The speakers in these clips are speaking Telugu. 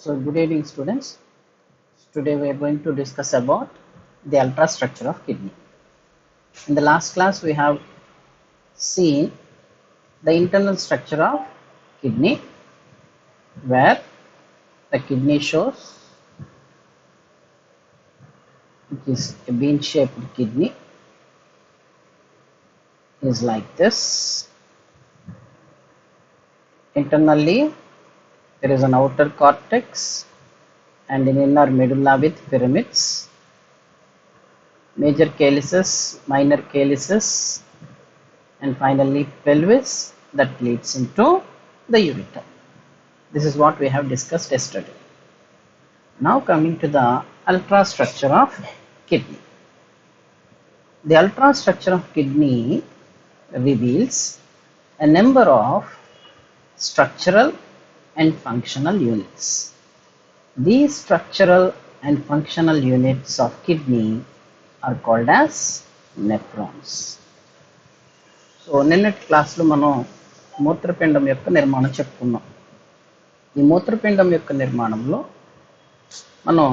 So good evening students. Today we are going to discuss about the ultrastructure of kidney. In the last class we have seen the internal structure of kidney where the kidney shows it is a bean shaped kidney is like this. Internally there is an outer cortex and an inner medulla with pyramids, major calyces, minor calyces, and finally pelvis that leads into the ureter. This is what we have discussed yesterday. Now coming to the ultrastructure of kidney. The ultrastructure of kidney reveals a number of structural and functional units. These structural and functional units of kidney are called as nephrons. So నిన్నటి క్లాస్లో మనం మూత్రపిండం యొక్క నిర్మాణం చెప్పుకున్నాం. ఈ మూత్రపిండం యొక్క నిర్మాణంలో మనం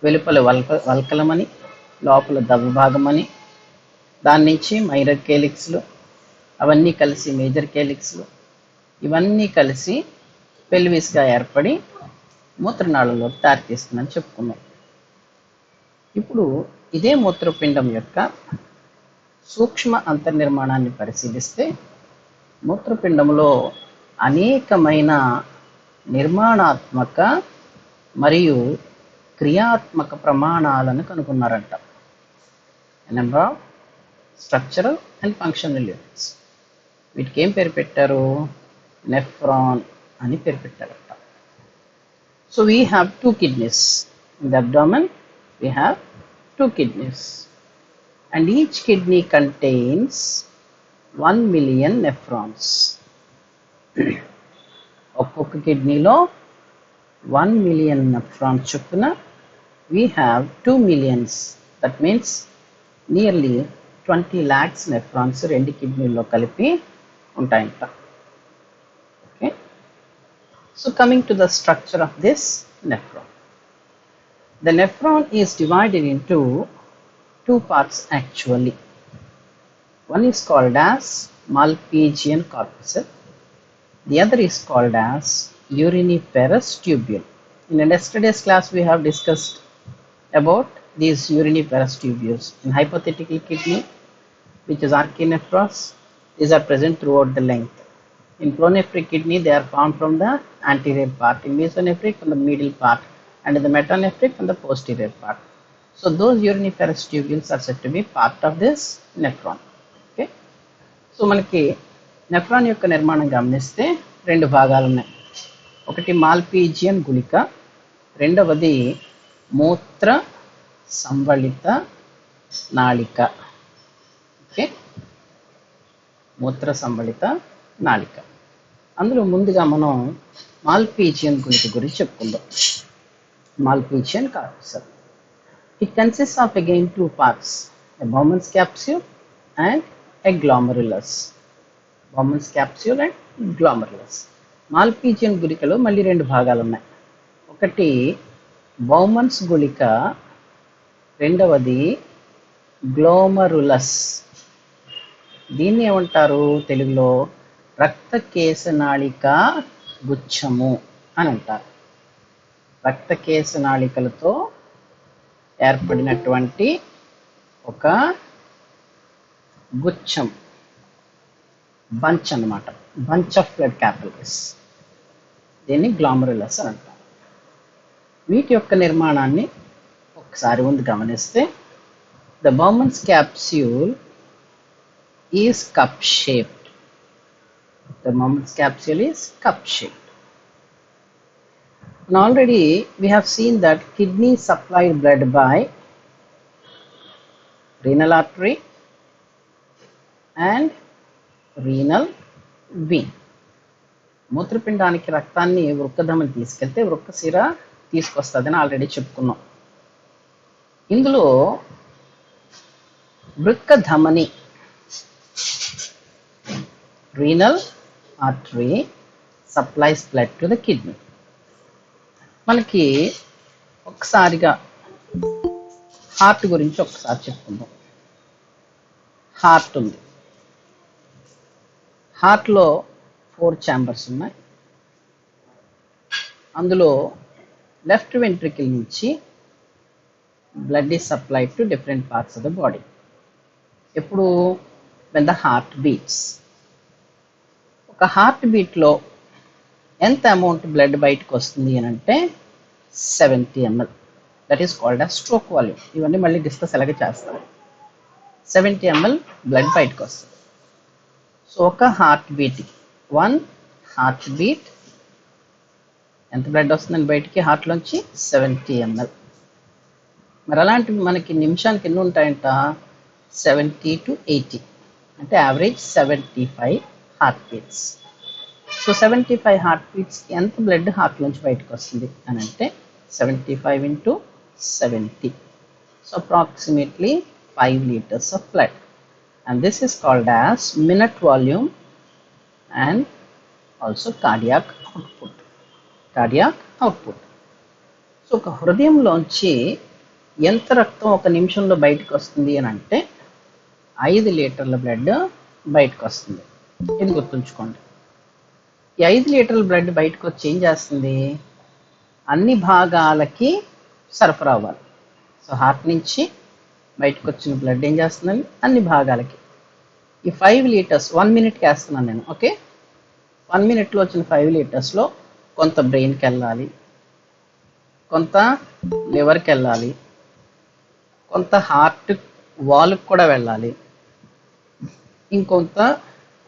వెలుపల వల్కలమని, లోపల దవ్వ భాగమని, దాని నుంచి మైనర్ కేలిక్స్లు, అవన్నీ కలిసి మేజర్ కేలిక్స్లు, ఇవన్నీ కలిసి పెల్విస్గా ఏర్పడి మూత్రనాళంలో దారితీస్తుందని చెప్పుకున్నాం. ఇప్పుడు ఇదే మూత్రపిండం యొక్క సూక్ష్మ అంతర్నిర్మాణాన్ని పరిశీలిస్తే మూత్రపిండంలో అనేకమైన నిర్మాణాత్మక మరియు క్రియాత్మక ప్రమాణాలను కనుగొన్నారంట. Number of structural and functional units. వీటికి ఏం పేరు పెట్టారు? నెఫ్రాన్ అని పేరు పెట్టారట. So we have 2 kidneys. In the abdomen we have 2 kidneys and each kidney contains 1 million nephrons. ఒక్కొక్క కిడ్నీలో 1 million nephrons చొప్పున we have 2 millions. That means nearly 20 lakhs nephrons రెండు కిడ్నీల్లో కలిపి ఉంటాయంట. Okay. So coming to the structure of this nephron. The nephron is divided into 2 parts actually. One is called as Malpighian corpuscle. The other is called as uriniferous tubule. In yesterday's class we have discussed about these uriniferous tubules. In hypothetical kidney, which is archinephros, these are present throughout the length. In pronephric kidney, they are found from the anterior part. In mesonephric, from the middle part, and in the metanephric, from the posterior part. So those uriniferous tubules are said to be part of this nephron. Okay. So మనకి నెఫ్రాన్ యొక్క నిర్మాణం గమనిస్తే 2 భాగాలు ఉన్నాయి. ఒకటి మాల్పీజియన్ గుళిక, రెండవది మూత్ర సంవళిత నాళిక. ఓకే, మూత్ర సంవళిత నాళిక. అందులో ముందుగా మనం మాల్పీజియన్ గుళిక గురించి చెప్పుకుందాం. Malpighian corpuscle. It consists of again 2 parts, a Bowman's capsule and a glomerulus. Bowman's capsule and glomerulus. Malpighian గుళికలో మళ్ళీ 2 భాగాలు ఉన్నాయి. ఒకటి బౌమన్స్ గుళిక, రెండవది గ్లోమరులస్. దీన్ని ఏమంటారు తెలుగులో? రక్త కేశనాళిక గుచ్ఛము అని అంటారు. రక్త కేశనాళికలతో ఏర్పడినటువంటి ఒక గుచ్ఛం, బంచ్ అన్నమాట, బంచ్ ఆఫ్ బ్లడ్ క్యాపిలరీస్. దీన్ని గ్లామరులస్ అని అంటారు. వీటి యొక్క నిర్మాణాన్ని ఒకసారి ముందు గమనిస్తే, the Bowman's capsule is cup shaped. The Bowman's capsule is cup shaped. And already we have seen that kidney supplied blood by renal artery and renal vein. మూత్రపిండానికి రక్తాన్ని వృక్కధమని తీసుకెళ్తే వృక్కశిర తీసుకొస్తుందని ఆల్రెడీ చెప్పుకున్నాం. ఇందులో వృక్కధమని, renal artery supplies blood to the kidney. మనకి ఒకసారిగా హార్ట్ గురించి ఒకసారి చెప్పుకుందాం. హార్ట్ ఉంది. హార్ట్లో 4 ఛాంబర్స్ ఉన్నాయి. అందులో లెఫ్ట్ వెంట్రికల్ నుంచి blood is supplied to different parts of the body. ఎప్పుడు when the heart beats. ఒక హార్ట్ బీట్లో ఎంత అమౌంట్ బ్లడ్ బయటకు వస్తుంది అని అంటే 70 ml. That is called as stroke volume. ఇవన్నీ మళ్ళీ డిస్కస్ ఎలాగ చేస్తారు. 70 ml బ్లడ్ బయటకు వస్తుంది. సో ఒక హార్ట్ బీట్కి 1 హార్ట్ బీట్ ఎంత బ్లడ్ వస్తుందని బయటికి హార్ట్లోంచి 70 ml. మరి అలాంటివి మనకి నిమిషానికి ఎన్ని ఉంటాయంట? 70 to 80, అంటే average 75 heart beats. So 75 heart బీట్స్కి ఎంత బ్లడ్ హార్ట్లోంచి బయటకు వస్తుంది అని అంటే 75 into 70. So approximately 5 liters of blood. And this is called as minute volume and also cardiac output. Cardiac output. So ఒక హృదయంలోంచి ఎంత రక్తం ఒక నిమిషంలో బయటకు వస్తుంది అని అంటే 5 లీటర్ల బ్లడ్ బయటకు వస్తుంది. ఇది గుర్తుంచుకోండి. ఈ 5 లీటర్ల బ్లడ్ బయటకు వచ్చి ఏం చేస్తుంది? అన్ని భాగాలకి సరఫరా అవ్వాలి. సో హార్ట్ నుంచి బయటకు వచ్చిన బ్లడ్ ఏం చేస్తుందండి? అన్ని భాగాలకి. ఈ 5 లీటర్స్ 1 మినిట్కి వేస్తున్నాను నేను. ఓకే, 1 మినిట్లో వచ్చిన 5 లీటర్స్లో కొంత బ్రెయిన్కి వెళ్ళాలి, కొంత లివర్కి వెళ్ళాలి, కొంత హార్ట్ వాల్కి కూడా వెళ్ళాలి, ఇంకొంత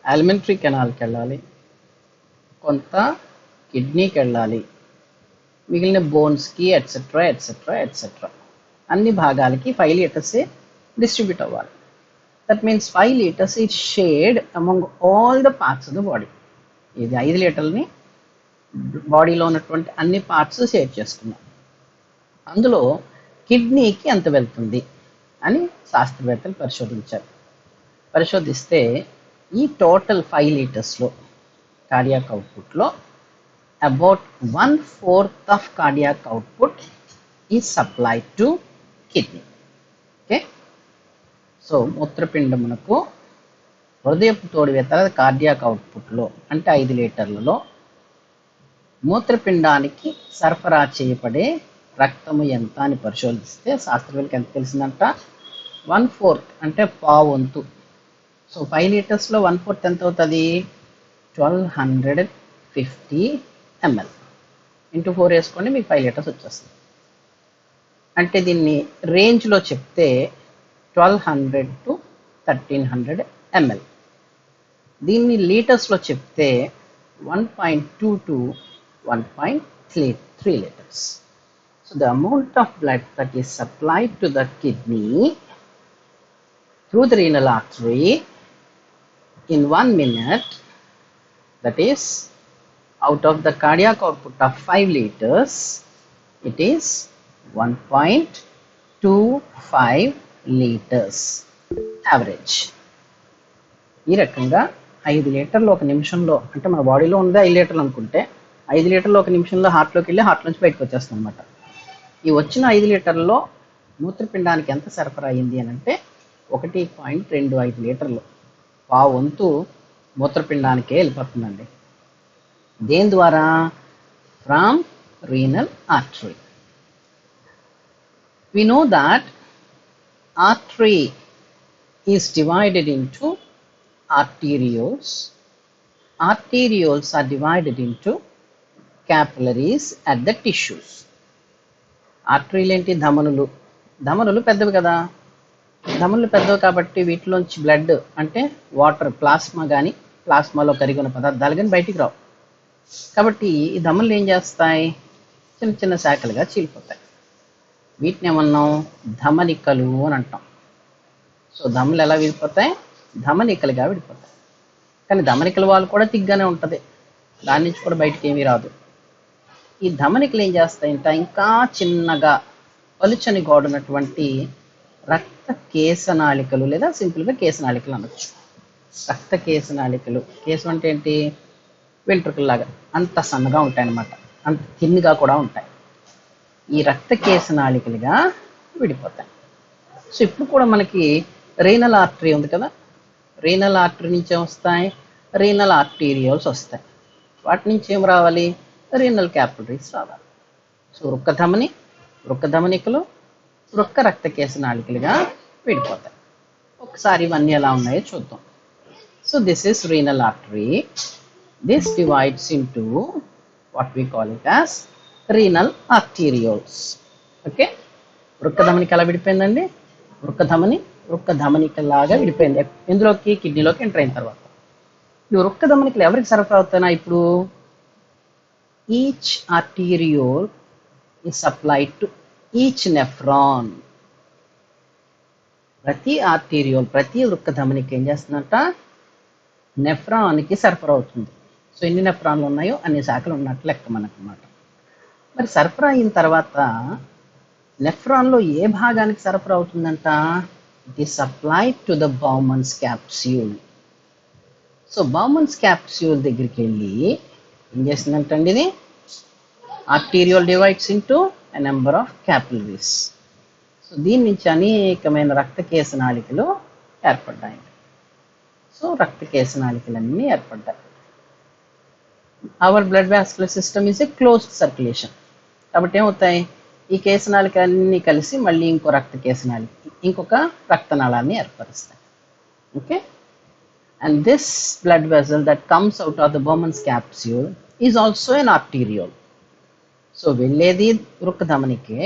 అలిమెంటరీ కెనాల్కి వెళ్ళాలి, కొంత కిడ్నీకి వెళ్ళాలి, మిగిలిన బోన్స్కి ఎట్సెట్రా ఎట్సెట్రా ఎట్సెట్రా అన్ని భాగాలకి 5 లీటర్సే డిస్ట్రిబ్యూట్ అవ్వాలి. That means 5 litres is shared among all the parts of the body. ఇది 5 లీటర్ని బాడీలో ఉన్నటువంటి అన్ని పార్ట్స్ షేర్ చేసుకున్నాం. అందులో కిడ్నీకి ఎంత వెళ్తుంది అని శాస్త్రవేత్తలు పరిశోధిస్తే ఈ టోటల్ 5 లీటర్స్లో కార్డియాక్ అవుట్పుట్లో about 1/4 of cardiac output is supplied to kidney. Okay, so మూత్రపిండమునకు హృదయపు తోడివేత కార్డియాక్ అవుట్పుట్లో అంటే 5 లీటర్లలో మూత్రపిండానికి సరఫరా చేయబడే రక్తము ఎంత అని పరిశోధిస్తే శాస్త్రవేత్తలకు ఎంత తెలిసిందంట? 1/4 అంటే పావంతు. సో 5 లీటర్స్లో 1/4 ఎంత అవుతుంది? 1250 ml. ఇంటూ 4 వేసుకోండి, మీకు 5 లీటర్స్ వచ్చేస్తుంది. అంటే దీన్ని రేంజ్లో చెప్తే 1200 to 1300 ml. దీన్ని లీటర్స్లో చెప్తే 1.2 to 1.3 liters. So the amount of blood that is supplied to the kidney through the renal artery in 1 minute, that is out of the cardiac output of 5 liters, it is 1.25 liters average. ఈ రకంగా 5 లీటర్లు ఒక నిమిషంలో, అంటే మన బాడీలో ఉంది 5 లీటర్లు అనుకుంటే 5 లీటర్లు ఒక నిమిషంలో హార్ట్లోకి వెళ్ళి హార్ట్ నుంచి బయటకు వచ్చేస్తుంది అనమాట. ఈ వచ్చిన 5 లీటర్లలో మూత్రపిండానికి ఎంత సరఫరా అయింది అని అంటే 1.25 లీటర్లు, పావంతు మూత్రపిండానికే వెళ్ళిపోతుందండి. దేని ద్వారా? From renal artery. We know that artery is divided into arterioles. Arterioles are divided into capillaries at the tissues. ఆర్టరీలు ఏంటి? ధమనులు. ధమనులు పెద్దవి కదా. ధమనులు పెద్దవి కాబట్టి వీటిలోంచి బ్లడ్ అంటే వాటర్, ప్లాస్మా కానీ ప్లాస్మాలో కరిగిన పదార్థాలు కానీ బయటికి రావు. కాబట్టి ఈ ధమనులు ఏం చేస్తాయి? చిన్న చిన్న శాఖలుగా చీలిపోతాయి. వీటిని ఏమన్నాం? ధమనికలు అని అంటాం. సో ధమనులు ఎలా విడిపోతాయి? ధమనికలుగా విడిపోతాయి. కానీ ధమనికల వాళ్ళు కూడా తిగ్గానే ఉంటుంది, దాని నుంచి కూడా బయటికి ఏమీ రాదు. ఈ ధమనికలు ఏం చేస్తాయంట? ఇంకా చిన్నగా పలుచని గోడున్నటువంటి రక్త కేశనాళికలు, లేదా సింపుల్గా కేశనాళికలు అనొచ్చు. రక్త కేశనాళికలు, కేశం అంటే ఏంటి? వెంట్రుకల్లాగా అంత సన్నగా ఉంటాయి అన్నమాట, అంత థిన్గా కూడా ఉంటాయి. ఈ రక్తకేశ నాళికలుగా విడిపోతాయి. సో ఇప్పుడు కూడా మనకి రీనల్ ఆర్టరీ ఉంది కదా, రీనల్ ఆర్టరీ నుంచి వస్తాయి, రీనల్ ఆర్టీరియోల్స్ వస్తాయి. వాటి నుంచి ఏం రావాలి? రీనల్ క్యాపిలరీస్ రావాలి. సో వృక్క ధమనికలు వృక్క రక్తకేశ నాళికలుగా విడిపోతాయి. ఒకసారి ఇవన్నీ ఎలా ఉన్నాయో చూద్దాం. So this is renal artery. This divides into what we call it as renal arterioles. Okay, వృక్క ధమనిక ఎలా విడిపోయిందండి? వృక్క ధమనికలాగా విడిపోయింది. ఎందులోకి? కిడ్నీలోకి ఎంటర్ అయిన తర్వాత. ఈ వృక్క ధమనికలు ఎవరికి సరఫరా అవుతున్నాయి? ఇప్పుడు each arteriole is supplied to each nephron. ప్రతి వృక్క ధమనిక ఏం చేస్తుందంట? నెఫ్రాన్కి సరఫరా అవుతుంది. సో ఎన్ని నెఫ్రాన్లు ఉన్నాయో అన్ని శాఖలు ఉన్నట్లు లెక్క మనకన్నమాట. మరి సరఫరా అయిన తర్వాత నెఫ్రాన్లో ఏ భాగానికి సరఫరా అవుతుందంట? It is supplied to the Bowman's capsule. So Bowman's capsule దగ్గరికి వెళ్ళి ఏం చేస్తుందంటండి? ఇది arteriole divides into a number of capillaries. So దీని నుంచి అనేకమైన రక్తకేశ నాళికలు ఏర్పడ్డాయి. సో రక్తకేశ నాళికలన్నీ ఏర్పడ్డాయి. Our blood vascular system is a closed circulation. కాబట్టి ఏమవుతాయి? ఈ కేశనాళికలన్నీ కలిసి మళ్ళీ ఇంకొక రక్తనాళాన్ని ఏర్పరుస్తాయి. Okay, and this blood vessel that comes out of the Bowman's capsule is also an arteriole. So వెళ్ళేది వృక్క ధమనికే,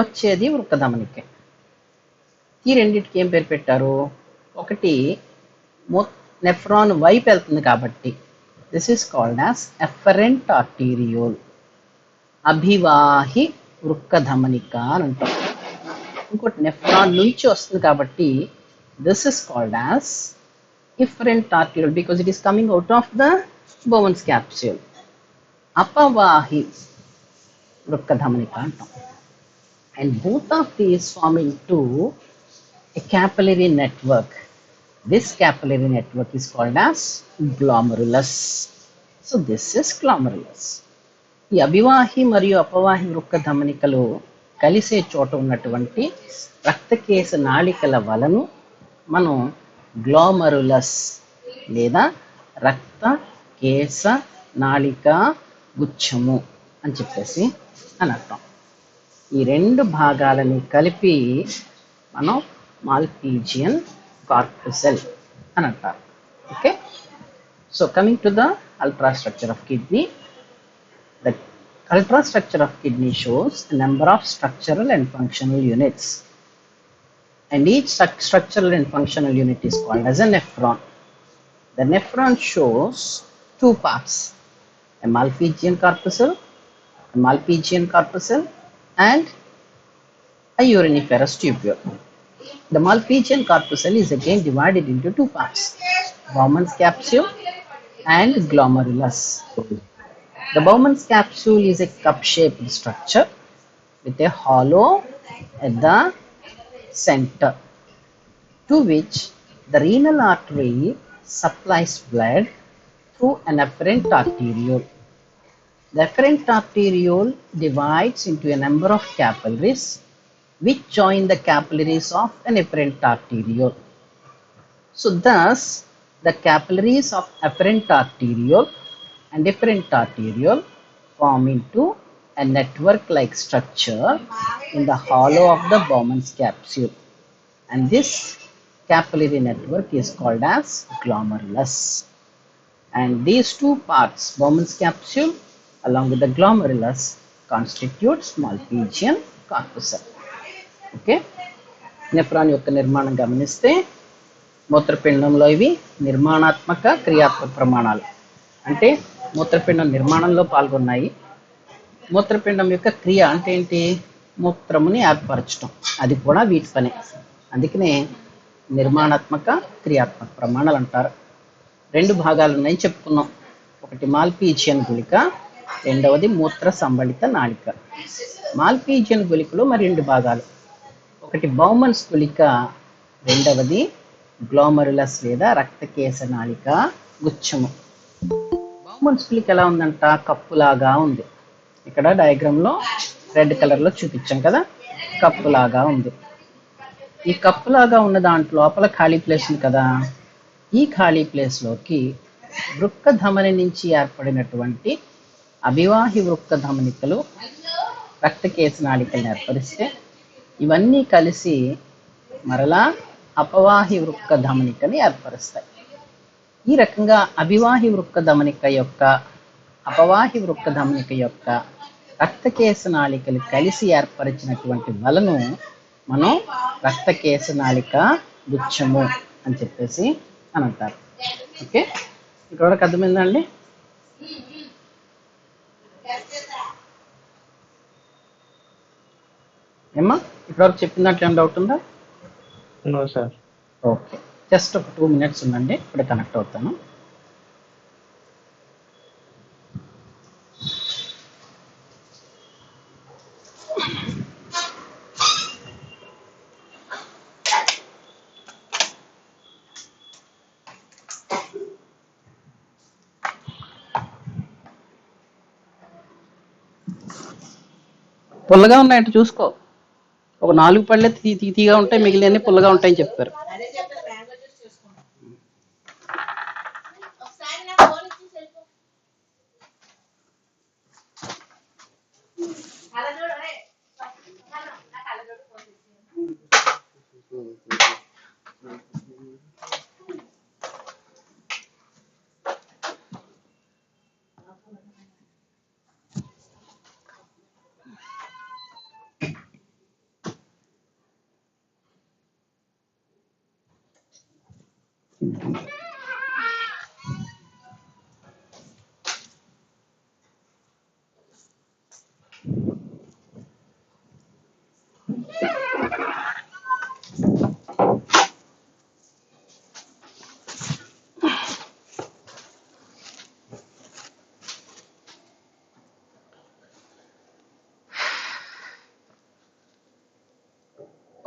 వచ్చేది వృక్క ధమనికే. ఈ రెండింటికి ఏం పేరు పెట్టారు? ఒకటి నెఫ్రాన్ వైపు వెళ్తుంది కాబట్టి this is called as efferent arteriole, అభివాహి వృక్క ధమనిక అని అంటాం. ఇంకోటి నెఫ్రాన్ నుంచి వస్తుంది కాబట్టి this is called as efferent arteriole because it is coming out of the Bowman's capsule. అపవాహి వృక్క ధమనిక అంటాం. And both of these form into a capillary network. This capillary network is called as glomerulus. So this is glomerulus. ఈ అభివాహి మరియు అపవాహి వృక్క ధమనికలు కలిసే చోట ఉన్నటువంటి రక్తకేశ నాళికల వలను మనం గ్లోమరులస్ లేదా రక్తకేశ నాళిక గుచ్ఛము అని చెప్పేసి అని అర్థం. ఈ రెండు భాగాలని కలిపి మనం మాల్పీజియన్ కార్పసెల్ అని అంటారు. Okay, so coming to the ultrastructure of kidney. The ultrastructure of kidney shows a number of structural and functional units, and each structural and functional unit is called as a nephron. The nephron shows two parts, a Malpighian corpuscle and a uriniferous tubule. The Malpighian corpuscle is again divided into two parts, Bowman's capsule and glomerulus. The Bowman's capsule is a cup-shaped structure with a hollow at the center, to which the renal artery supplies blood through an afferent arteriole. The afferent arteriole divides into a number of capillaries which join the capillaries of an afferent arteriole. So thus the capillaries of afferent arteriole and efferent arteriole form into a network-like structure in the hollow of the Bowman's capsule, and this capillary network is called as glomerulus. And these two parts, Bowman's capsule along with the glomerulus, constitutes Malpighian corpuscle. Okay, nephron యొక్క నిర్మాణం గమనిస్తే మూత్రపిండంలో ఇవి నిర్మాణాత్మక క్రియాత్మక ప్రమాణాలు, అంటే మూత్రపిండం నిర్మాణంలో పాల్గొన్నాయి. మూత్రపిండం యొక్క క్రియ అంటే ఏంటి? మూత్రముని ఏర్పరచడం, అది కూడా వీటి పనే. అందుకనే నిర్మాణాత్మక క్రియాత్మక ప్రమాణాలు అంటారు. రెండు భాగాలు ఉన్నాయని చెప్పుకున్నాం, ఒకటి మాల్పీజియన్ గుళిక, రెండవది మూత్ర సంబళిత నాళిక. మాల్పీజియన్ గుళికలో మరి రెండు భాగాలు, ఒకటి బౌమన్స్ గుళిక, రెండవది గ్లోమరులస్ లేదా రక్తకేశ నాళిక గుచ్ఛము. బౌమన్స్ గుళిక ఎలా ఉందంట? కప్పులాగా ఉంది. ఇక్కడ డయాగ్రామ్లో రెడ్ కలర్లో చూపించాం కదా, కప్పు లాగా ఉంది. ఈ కప్పు లాగా ఉన్న దాంట్లో లోపల ఖాళీ ప్లేస్ ఉంది కదా, ఈ ఖాళీ ప్లేస్లోకి వృక్క ధమని నుంచి ఏర్పడినటువంటి అభివాహి వృక్క ధమనికలు రక్తకేశ నాళికలను ఏర్పరిస్తే ఇవన్నీ కలిసి మరలా అపవాహి వృక్క ధమనికని ఏర్పరుస్తాయి. ఈ రకంగా అభివాహి వృక్క ధమనిక యొక్క అపవాహి వృక్క ధమనిక యొక్క రక్తకేశ నాళికలు కలిసి ఏర్పరిచినటువంటి వలను మనం రక్తకేశ నాళిక గుచ్ఛము అని చెప్పేసి అని అంటారు. ఓకే, ఇప్పటివరకు అర్థమైందండి? ఏమ్మా ఇప్పటివరకు చెప్పినట్లు ఏం డౌట్ ఉందా? No sir. ఓకే, జస్ట్ ఒక 2 minutes ఉండండి, ఇప్పుడే కనెక్ట్ అవుతాను. పుల్లగా ఉన్నాయంటే చూసుకో, ఒక 4 పళ్ళే తీగా ఉంటాయి, మిగిలినన్ని పుల్లగా ఉంటాయని చెప్పారు.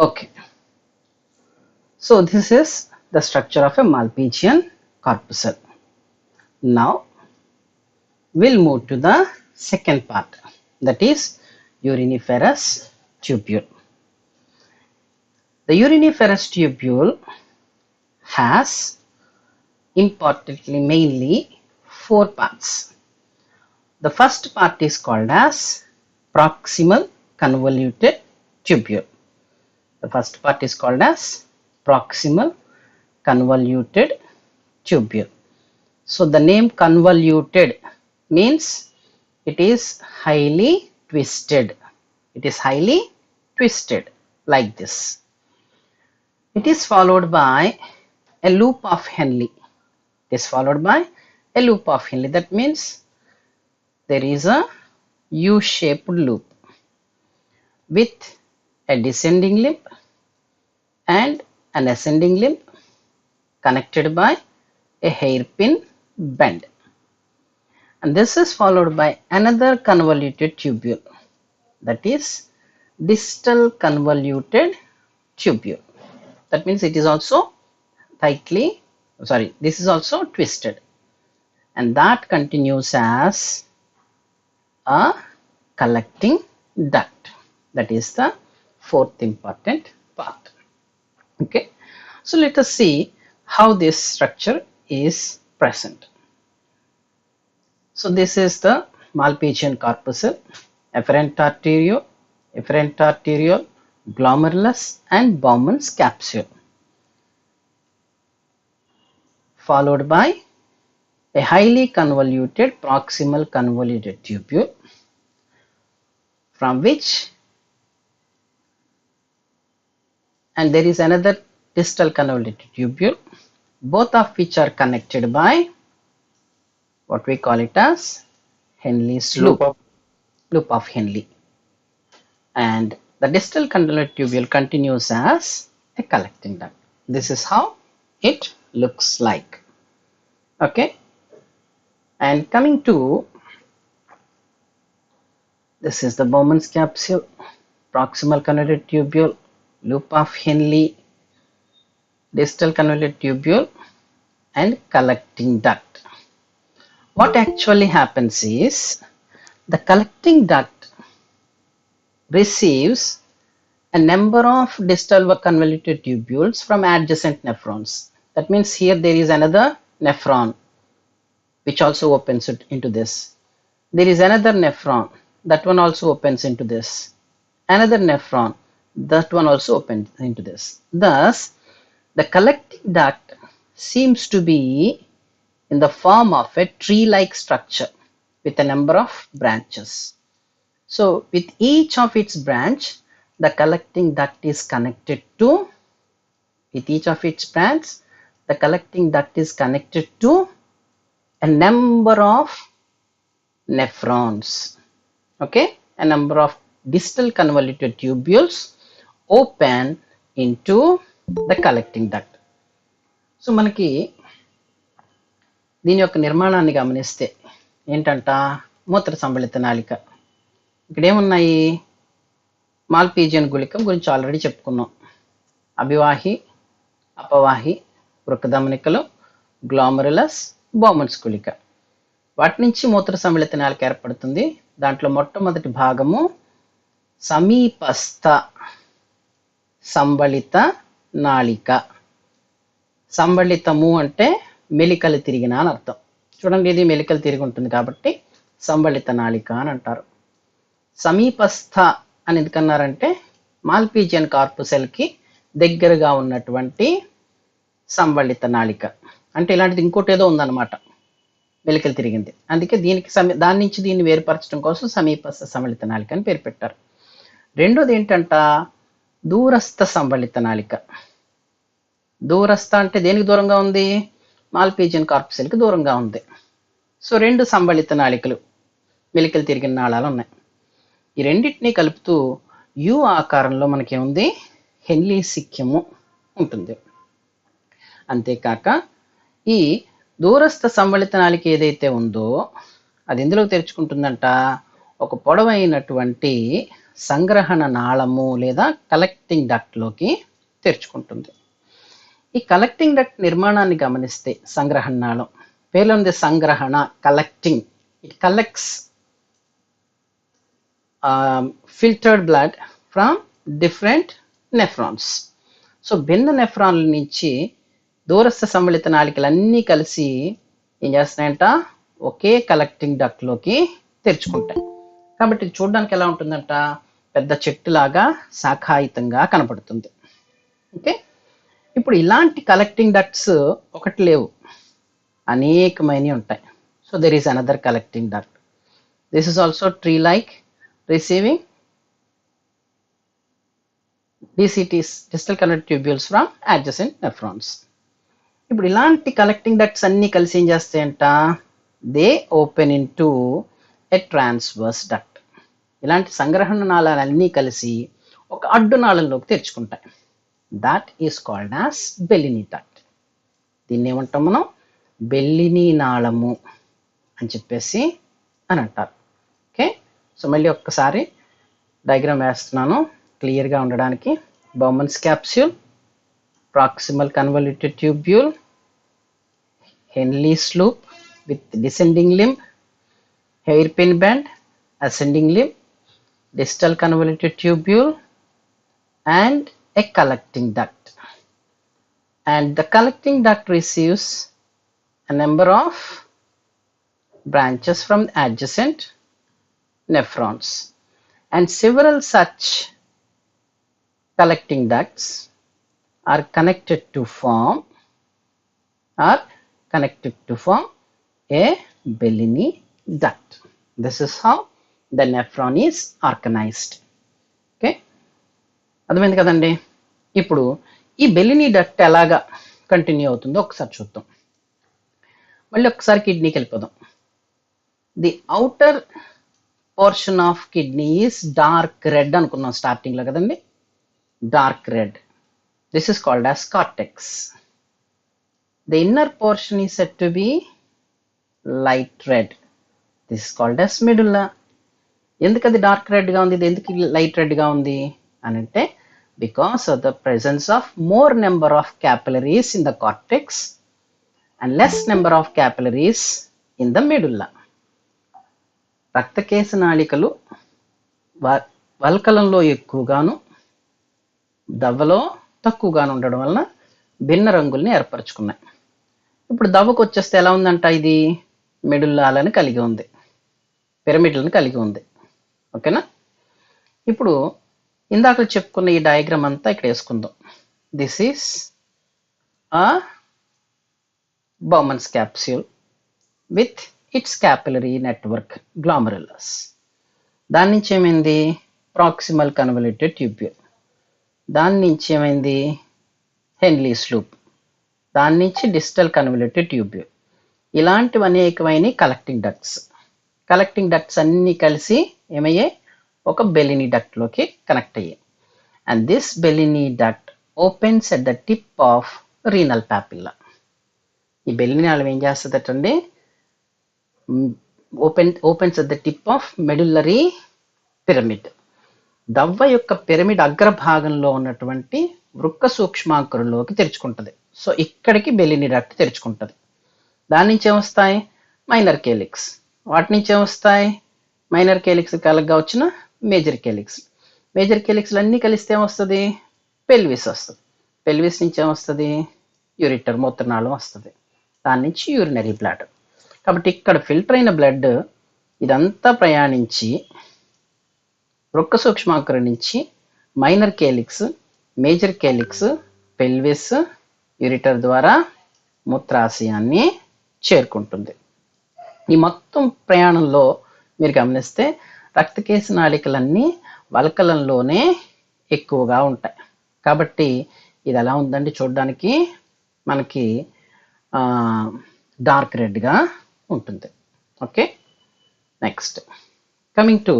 Okay, so this is the structure of a Malpighian corpuscle. Now we'll move to the second part, that is uriniferous tubule. The uriniferous tubule has importantly mainly 4 parts. The first part is called as proximal convoluted tubule. The first part is called as proximal convoluted tubule. So the name convoluted means it is highly twisted. It is highly twisted like this. It is followed by a loop of Henle. It is followed by a loop of Henle. That means there is a U-shaped loop with a descending limb and an ascending limb connected by a hairpin bend. And this is followed by another convoluted tubule, that is distal convoluted tubule. That means it is also this is also twisted, and that continues as a collecting duct. That is the fourth important part. Okay, so let us see how this structure is present. So this is the Malpighian corpuscle, efferent arteriole, glomerulus and Bowman's capsule, followed by a highly convoluted proximal convoluted tubule, from which, and there is another distal convoluted tubule, both of which are connected by what we call it as Henle's loop of Henle. And the distal convoluted tubule continues as a collecting duct. This is how it looks like. Okay, and coming to this is the Bowman's capsule, proximal convoluted tubule, loop of Henle, distal convoluted tubule and collecting duct. What actually happens is the collecting duct receives a number of distal convoluted tubules from adjacent nephrons. That means here there is another nephron which also opens it into this. There is another nephron, that one also opens into this. Another nephron, that one also opens into this. Thus, the collecting duct seems to be in the form of a tree-like structure with a number of branches. So, with each of its branch, the collecting duct is connected to, a number of nephrons. Okay, a number of distal convoluted tubules open into the collecting duct. So మనకి దీని యొక్క నిర్మాణాన్ని గమనిస్తే ఏంటంట, మూత్ర సంబళిత నాళిక. ఇక్కడ ఏమున్నాయి, మాల్పీజియన్ గుళికం గురించి ఆల్రెడీ చెప్పుకున్నాం. అభివాహి, అపవాహి, వృకధమనికలు, గ్లామరులస్, బౌమన్స్ గుళిక. వాటి నుంచి మూత్ర సంబళిత నాళిక ఏర్పడుతుంది. దాంట్లో మొట్టమొదటి భాగము సమీపస్థ సంబళిత నాళిక. సంబళితము అంటే మెలికలు తిరిగిన అని అర్థం. చూడండి, ఇది మెలికలు తిరిగి ఉంటుంది కాబట్టి సంబళిత నాళిక అని అంటారు. సమీపస్థ అని ఎందుకన్నారంటే మాల్పీజియన్ కార్పుసెల్కి దగ్గరగా ఉన్నటువంటి సంబళిత నాళిక. అంటే ఇలాంటిది ఇంకోటి ఏదో ఉందన్నమాట, మెలికలు తిరిగింది. అందుకే దీనికి దాని నుంచి దీన్ని వేరుపరచడం కోసం సమీపస్థ సంబళిత నాళిక అని పేరు పెట్టారు. రెండోది ఏంటంట, దూరస్థ సంబళిత నాళిక. దూరస్థ అంటే దేనికి దూరంగా ఉంది, మాల్పీజియన్ కార్పుసెల్కి దూరంగా ఉంది. సో రెండు సంబళిత నాళికలు, మెలికలు తిరిగిన నాళాలు ఉన్నాయి. ఈ రెండింటినీ కలుపుతూ యు ఆకారంలో మనకేముంది, హెన్లీ సిక్యము ఉంటుంది. అంతేకాక ఈ దూరస్థ సంబళిత నాళిక ఏదైతే ఉందో అది ఎందులో తెరుచుకుంటుందంట, ఒక పొడవైనటువంటి సంగ్రహణ నాళము లేదా కలెక్టింగ్ డక్ట్లోకి తెరుచుకుంటుంది. ఈ కలెక్టింగ్ డక్ట్ నిర్మాణాన్ని గమనిస్తే సంగ్రహణ నాళం పేర్లో ఉంది, సంగ్రహణ, collecting. It collects filtered blood from different nephrons. So భిన్న నెఫ్రాన్ల నుంచి దూరస్థ సంబళిత నాళికలన్నీ కలిసి ఏం చేస్తున్నాయంట, ఒకే కలెక్టింగ్ డక్ట్లోకి తెరుచుకుంటాయి. కాబట్టి ఇది చూడడానికి ఎలా ఉంటుందంట, పెద్ద చెట్టులాగా శాఖాయుతంగా కనపడుతుంది. ఓకే, ఇప్పుడు ఇలాంటి కలెక్టింగ్ డక్ట్స్ ఒకటి లేవు, అనేకమైనవి ఉంటాయి. So there is another collecting duct. This is also tree like, receiving DCTs, distal convoluted tubules from adjacent nephrons. ఇప్పుడు ఇలాంటి కలెక్టింగ్ డక్ట్స్ అన్ని కలిసి ఏం చేస్తాయంట, they open in to a transverse duct. ఇలాంటి సంగ్రహణ నాళాలన్నీ కలిసి ఒక అడ్డు నాళంలోకి తెరుచుకుంటాయి. That is called as Bellini duct. దీన్ని ఏమంటాం మనం, బెల్లినీ నాళము అని చెప్పేసి అని అంటారు. ఓకే, సో మళ్ళీ ఒక్కసారి డయాగ్రామ్ వేస్తున్నాను క్లియర్గా ఉండడానికి. Bowman's capsule, proximal convoluted tubule, Henle's loop with descending limb, hairpin band, ascending limb, distal convoluted tubule, and a collecting duct. And the collecting duct receives a number of branches from adjacent nephrons, and several such collecting ducts are connected to form a Bellini duct. This is how the nephron is organized. Okay, అర్థమైంది కదండి. ఇప్పుడు ఈ బెల్లినీ డక్ట్ ఎలాగా కంటిన్యూ అవుతుందో ఒకసారి చూద్దాం. మళ్ళీ ఒకసారి కిడ్నీకి వెళ్ళిపోదాం. The outer portion of kidney is dark red అనుకున్నాం స్టార్టింగ్లో కదండి, dark red. This is called as cortex. The inner portion is said to be light red. This is called as medulla. ఎందుకు అది డార్క్ రెడ్గా ఉంది, ఇది ఎందుకు లైట్ రెడ్గా ఉంది అని అంటే, because of the presence of more number of capillaries in the cortex and less number of capillaries in the medulla. రక్తకేశ నాళికలు వల్కలంలో ఎక్కువగాను దవ్వలో తక్కువగాను ఉండడం వలన భిన్న రంగుల్ని ఏర్పరచుకున్నాయి. ఇప్పుడు దవ్వకు వచ్చేస్తే ఎలా ఉందంట, ఇది మెడుల్లాలను కలిగి ఉంది, పిరమిడ్లను కలిగి ఉంది. ఓకేనా. ఇప్పుడు ఇందాక చెప్పుకున్న ఈ డయాగ్రామ్ అంతా ఇక్కడ వేసుకుందాం. దిస్ ఈస్ ఆ Bowman's capsule with its capillary network glomerulus. దాని నుంచి ఏమైంది, ప్రాక్సిమల్ కన్వల్యూటెడ్ ట్యూబ్యూల్. దాని నుంచి ఏమైంది, హెన్లీస్ లూప్. దాని నుంచి డిస్టల్ కన్వల్యూటెడ్ ట్యూబ్యూల్. ఇలాంటివి అనేకమైన కలెక్టింగ్ డక్ట్స్. కలెక్టింగ్ డక్ట్స్ అన్నీ కలిసి ఏమయ్యాయి, ఒక బెలినీ డక్ట్లోకి కనెక్ట్ అయ్యాయి. And this Bellini duct opens at the tip of renal papilla. ఈ బెలినీ నాళం ఏం చేస్తుందటండి, opens at the tip of medullary pyramid. దవ్వ యొక్క పిరమిడ్ అగ్రభాగంలో ఉన్నటువంటి వృక్క సూక్ష్మాంకురంలోకి తెరుచుకుంటుంది. సో ఇక్కడికి బెలినీ డక్ట్ తెరుచుకుంటుంది. దాని నుంచి ఏమొస్తాయి, మైనర్ కేలిక్స్. వాటి నుంచి ఏమొస్తాయి, మైనర్ కేలిక్స్ కలగ్గా వచ్చిన మేజర్ కేలిక్స్. మేజర్ కేలిక్స్లు అన్నీ కలిస్తే ఏమొస్తుంది, పెల్విస్ వస్తుంది. పెల్విస్ నుంచి ఏమొస్తుంది, యూరిటర్ మూత్రనాళం వస్తుంది. దాని నుంచి యూరినరీ బ్లాడర్. కాబట్టి ఇక్కడ ఫిల్టర్ అయిన బ్లడ్ ఇదంతా ప్రయాణించి వృక్క సూక్ష్మాంకురం నుంచి minor calyx, major calyx, pelvis, ureter ద్వారా మూత్రాశయాన్ని చేరుకుంటుంది. ఈ మొత్తం ప్రయాణంలో మీరు గమనిస్తే రక్తకేశ నాళికలన్నీ వల్కలంలోనే ఎక్కువగా ఉంటాయి. కాబట్టి ఇది ఎలా ఉందండి చూడడానికి, మనకి డార్క్ రెడ్గా ఉంటుంది. Okay. Next coming to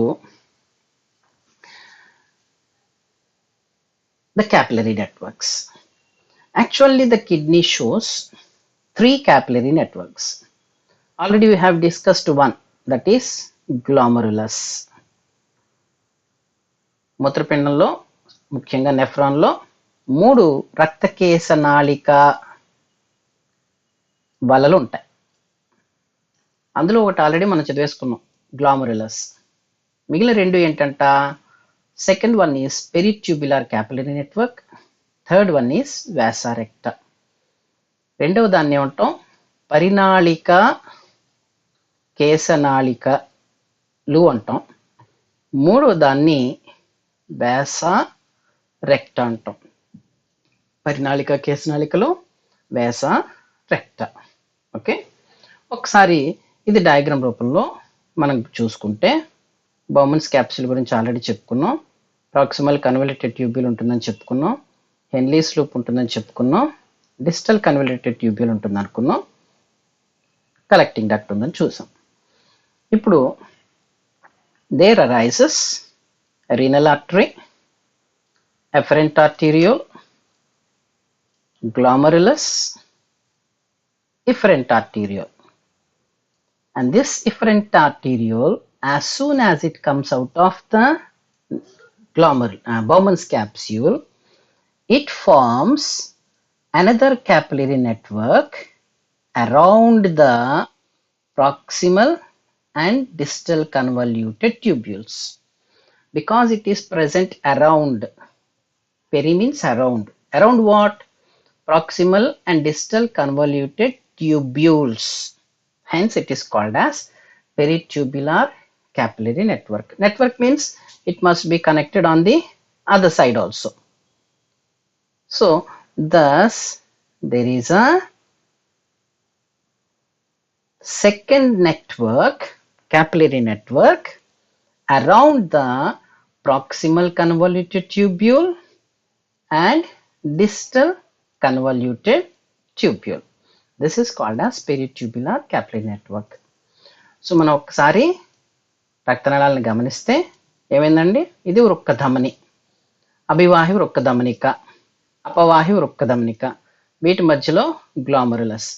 the capillary networks. Actually, the kidney shows 3 capillary networks. Already we have discussed one, that is glomerulus. మూత్రపిండంలో ముఖ్యంగా నెఫ్రాన్లో 3 రక్తకేశ నాళిక వలలు ఉంటాయి. అందులో ఒకటి ఆల్రెడీ మనం చదివేసుకున్నాం, గ్లామరులస్. మిగిలిన 2 ఏంటంట, second one is peritubular capillary network, third one is vasa recta. రెండవ దాన్ని ఏమంటాం, పరినాళిక కేశనాళికలు అంటాం. మూడవ దాన్ని వాసా రెక్టా అంటాం. పరినాళిక కేశనాళికలు, వాసా రెక్టా. ఓకే. ఒకసారి ఇది డయాగ్రామ్ రూపంలో మనం చూసుకుంటే, బౌమన్స్ క్యాప్సూల్ గురించి ఆల్రెడీ చెప్పుకున్నాం. ప్రాక్సిమల్ కన్వల్యూటెడ్ ట్యూబ్యూల్ ఉంటుందని చెప్పుకున్నాం. హెన్లీస్ లూప్ ఉంటుందని చెప్పుకున్నాం. డిస్టల్ కన్వల్యూటెడ్ ట్యూబ్యూల్ ఉంటుంది అనుకున్నాం. కలెక్టింగ్ డక్ట్ ఉందని చూసాం. ఇప్పుడు there arises renal artery, efferent arteriole, glomerulus, efferent arteriole. And this efferent arteriole, as soon as it comes out of the Bowman's capsule, it forms another capillary network around the proximal and distal convoluted tubules. Because it is present around, peri means around. Around what? Proximal and distal convoluted tubules. Hence it is called as peritubular capillary network. Network means it must be connected on the other side also. So thus there is a second network, capillary network, around the proximal convoluted tubule and distal convoluted tubule. This is called as peritubular capillary network. So మనం ఒకసారి రక్తనాళాలను గమనిస్తే ఏమైందండి, ఇది వృక్క ధమని, అభివాహి వృక్క ధమనిక, అపవాహి వృక్క ధమనిక, వీటి మధ్యలో గ్లామరులస్.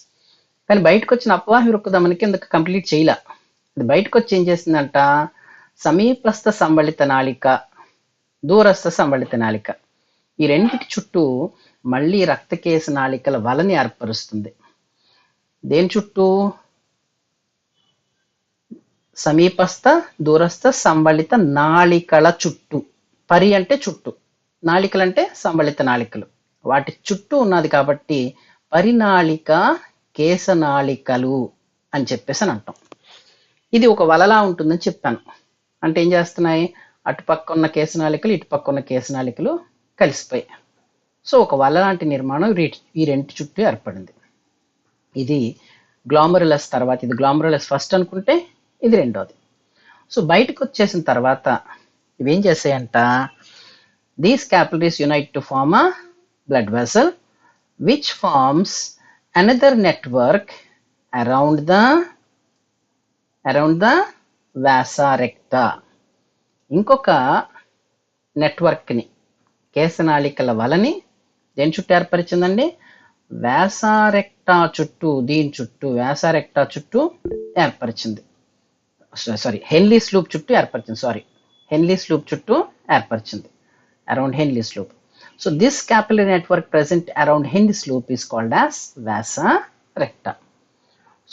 కానీ బయటకు వచ్చిన అపవాహి వృక్క ధమనిక ఎందుకు కంప్లీట్ చేయలే, అది బయటకు వచ్చి ఏం చేసిందంట, సమీపస్థ సంబళిత నాళిక, దూరస్థ సంబళిత నాళిక, ఈ రెండింటి చుట్టూ మళ్ళీ రక్తకేశ నాళికల వలని ఏర్పరుస్తుంది. దేని చుట్టూ, సమీపస్థ దూరస్థ సంబళిత నాళికల చుట్టూ. పరి అంటే చుట్టూ, నాళికలు అంటే సంబళిత నాళికలు, వాటి చుట్టూ ఉన్నది కాబట్టి పరినాళిక కేశనాళికలు అని చెప్పేసి అని అంటాం. ఇది ఒక వలలా ఉంటుందని చెప్పాను. అంటే ఏం చేస్తున్నాయి, అటుపక్క ఉన్న కేశనాళికలు ఇటుపక్క ఉన్న కేశనాళికలు కలిసిపోయాయి. సో ఒక వల లాంటి నిర్మాణం ఈ రెండు చుట్టూ ఏర్పడింది. ఇది గ్లామరులస్ తర్వాత, ఇది గ్లామరులస్ ఫస్ట్ అనుకుంటే ఇది రెండోది. సో బయటకు వచ్చేసిన తర్వాత ఇవేం చేసాయంట, these capillaries unite to form a blood vessel which forms another network around the vasa recta. ఇంకొక నెట్వర్క్ని, కేశనాళికల వలని దేని చుట్టూ ఏర్పరిచిందండి, వ్యాసారెక్టా చుట్టూ, దీని చుట్టూ వ్యాసారెక్టా చుట్టూ ఏర్పరిచింది. హెన్లీస్ లూప్ చుట్టూ ఏర్పరిచింది. హెన్లీస్ లూప్ చుట్టూ ఏర్పరిచింది, around Henle's loop. So this capillary network present around Henle's loop is called as vasa recta.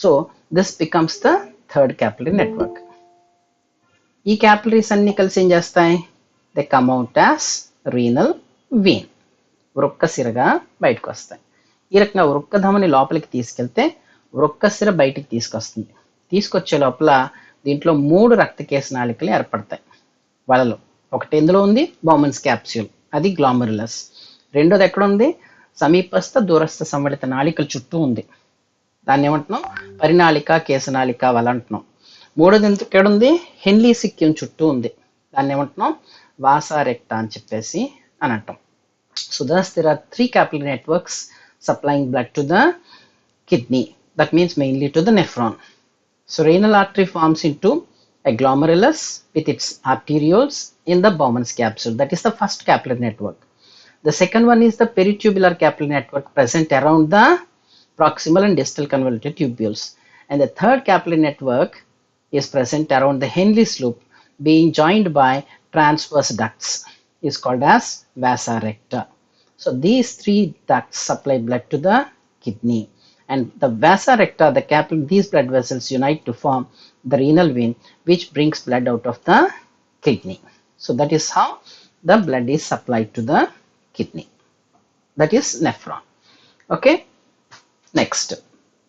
So this becomes the third capillary network. ఈ capillaries అన్ని కలిసి ఏం చేస్తాయి, they come out as renal vein, వృక్కసిరగా బయటకు వస్తాయి. ఈ రకంగా వృక్కధమని లోపలికి తీసుకెళ్తే వృక్కసిర బయటికి తీసుకొస్తుంది. తీసుకొచ్చే లోపల దీంట్లో 3 రక్త కేశనాళికలు ఏర్పడతాయి వలలో. ఒకటి ఎందులో ఉంది, బౌమన్స్ క్యాప్స్యూల్, అది గ్లామరులస్. రెండోది ఎక్కడ ఉంది, సమీపస్థ దూరస్థ సంవడిత నాళికల చుట్టూ ఉంది, దాన్ని ఏమంటున్నాం, పరినాళిక కేశనాళిక వల అంటున్నాం. మూడోది ఎక్కడ ఉంది, హెన్లీ సిక్కిం చుట్టూ ఉంది, దాన్ని ఏమంటున్నాం, వాసా రెక్టా అని చెప్పేసి అని అంటాం. So thus there are 3 capillary networks supplying blood to the kidney, that means mainly to the nephron. So renal artery forms into a glomerulus with its arterioles in the Bowman's capsule, that is the first capillary network. The second one is the peritubular capillary network present around the proximal and distal convoluted tubules, and the third capillary network is present around the Henle's loop being joined by transverse ducts, is called as vasa recta. So these 3 ducts supply blood to the kidney, and the vasa recta, the these blood vessels unite to form the renal vein which brings blood out of the kidney. So that is how the blood is supplied to the kidney, that is nephron. Okay, next